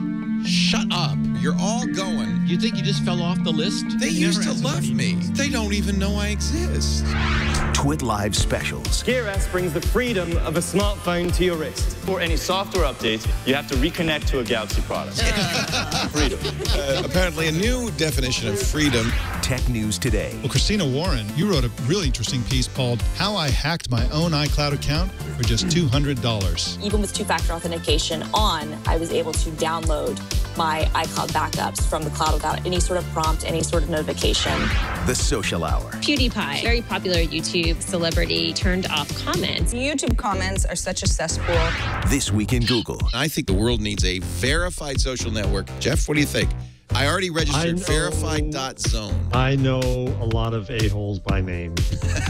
Shut up. You're all going. You think you just fell off the list? They used to love me. They don't even know I exist. Twit Live specials. Gear S brings the freedom of a smartphone to your wrist. For any software updates, you have to reconnect to a Galaxy product. Freedom. Apparently a new definition of freedom. Tech News Today. Well, Christina Warren, you wrote a really interesting piece called How I Hacked My Own iCloud Account for just $200. Even with two-factor authentication on, I was able to download my iCloud backups from the cloud without any sort of prompt, any sort of notification. The Social Hour. PewDiePie, very popular YouTube celebrity, turned off comments. YouTube comments are such a cesspool. This Week in Google. I think the world needs a verified social network. Jeff, what do you think? I already registered verified.zone. I know a lot of a-holes by name.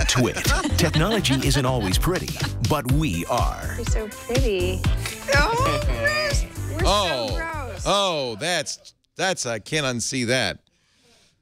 Twit. Technology isn't always pretty, but we are. You're so pretty. That's I can't unsee that.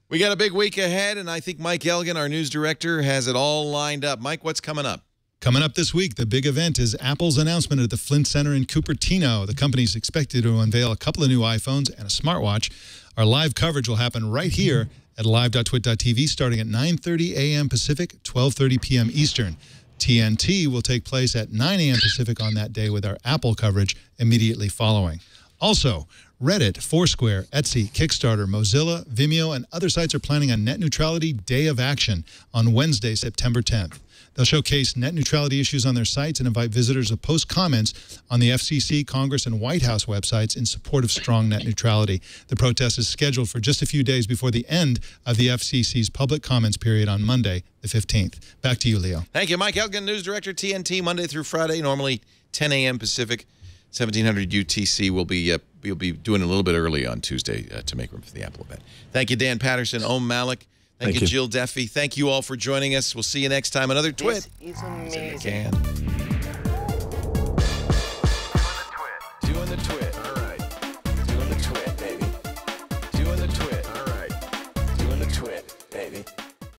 We got a big week ahead, and I think Mike Elgin, our news director, has it all lined up. Mike, what's coming up? Coming up this week, the big event is Apple's announcement at the Flint Center in Cupertino. The company's expected to unveil a couple of new iPhones and a smartwatch. Our live coverage will happen right here at live.twit.tv starting at 9:30 a.m. Pacific, 12:30 p.m. Eastern. TNT will take place at 9 a.m. Pacific on that day with our Apple coverage immediately following. Also, Reddit, Foursquare, Etsy, Kickstarter, Mozilla, Vimeo, and other sites are planning a Net Neutrality Day of Action on Wednesday, September 10th. They'll showcase net neutrality issues on their sites and invite visitors to post comments on the FCC, Congress, and White House websites in support of strong net neutrality. The protest is scheduled for just a few days before the end of the FCC's public comments period on Monday, the 15th. Back to you, Leo. Thank you. Mike Elgin, News Director, TNT, Monday through Friday, normally 10 a.m. Pacific, 1700 UTC. We'll be doing a little bit early on Tuesday to make room for the Apple event. Thank you, Dan Patterson, Malik. Thank you, Jill Duffy. Thank you all for joining us. We'll see you next time. Another Twit. This is amazing.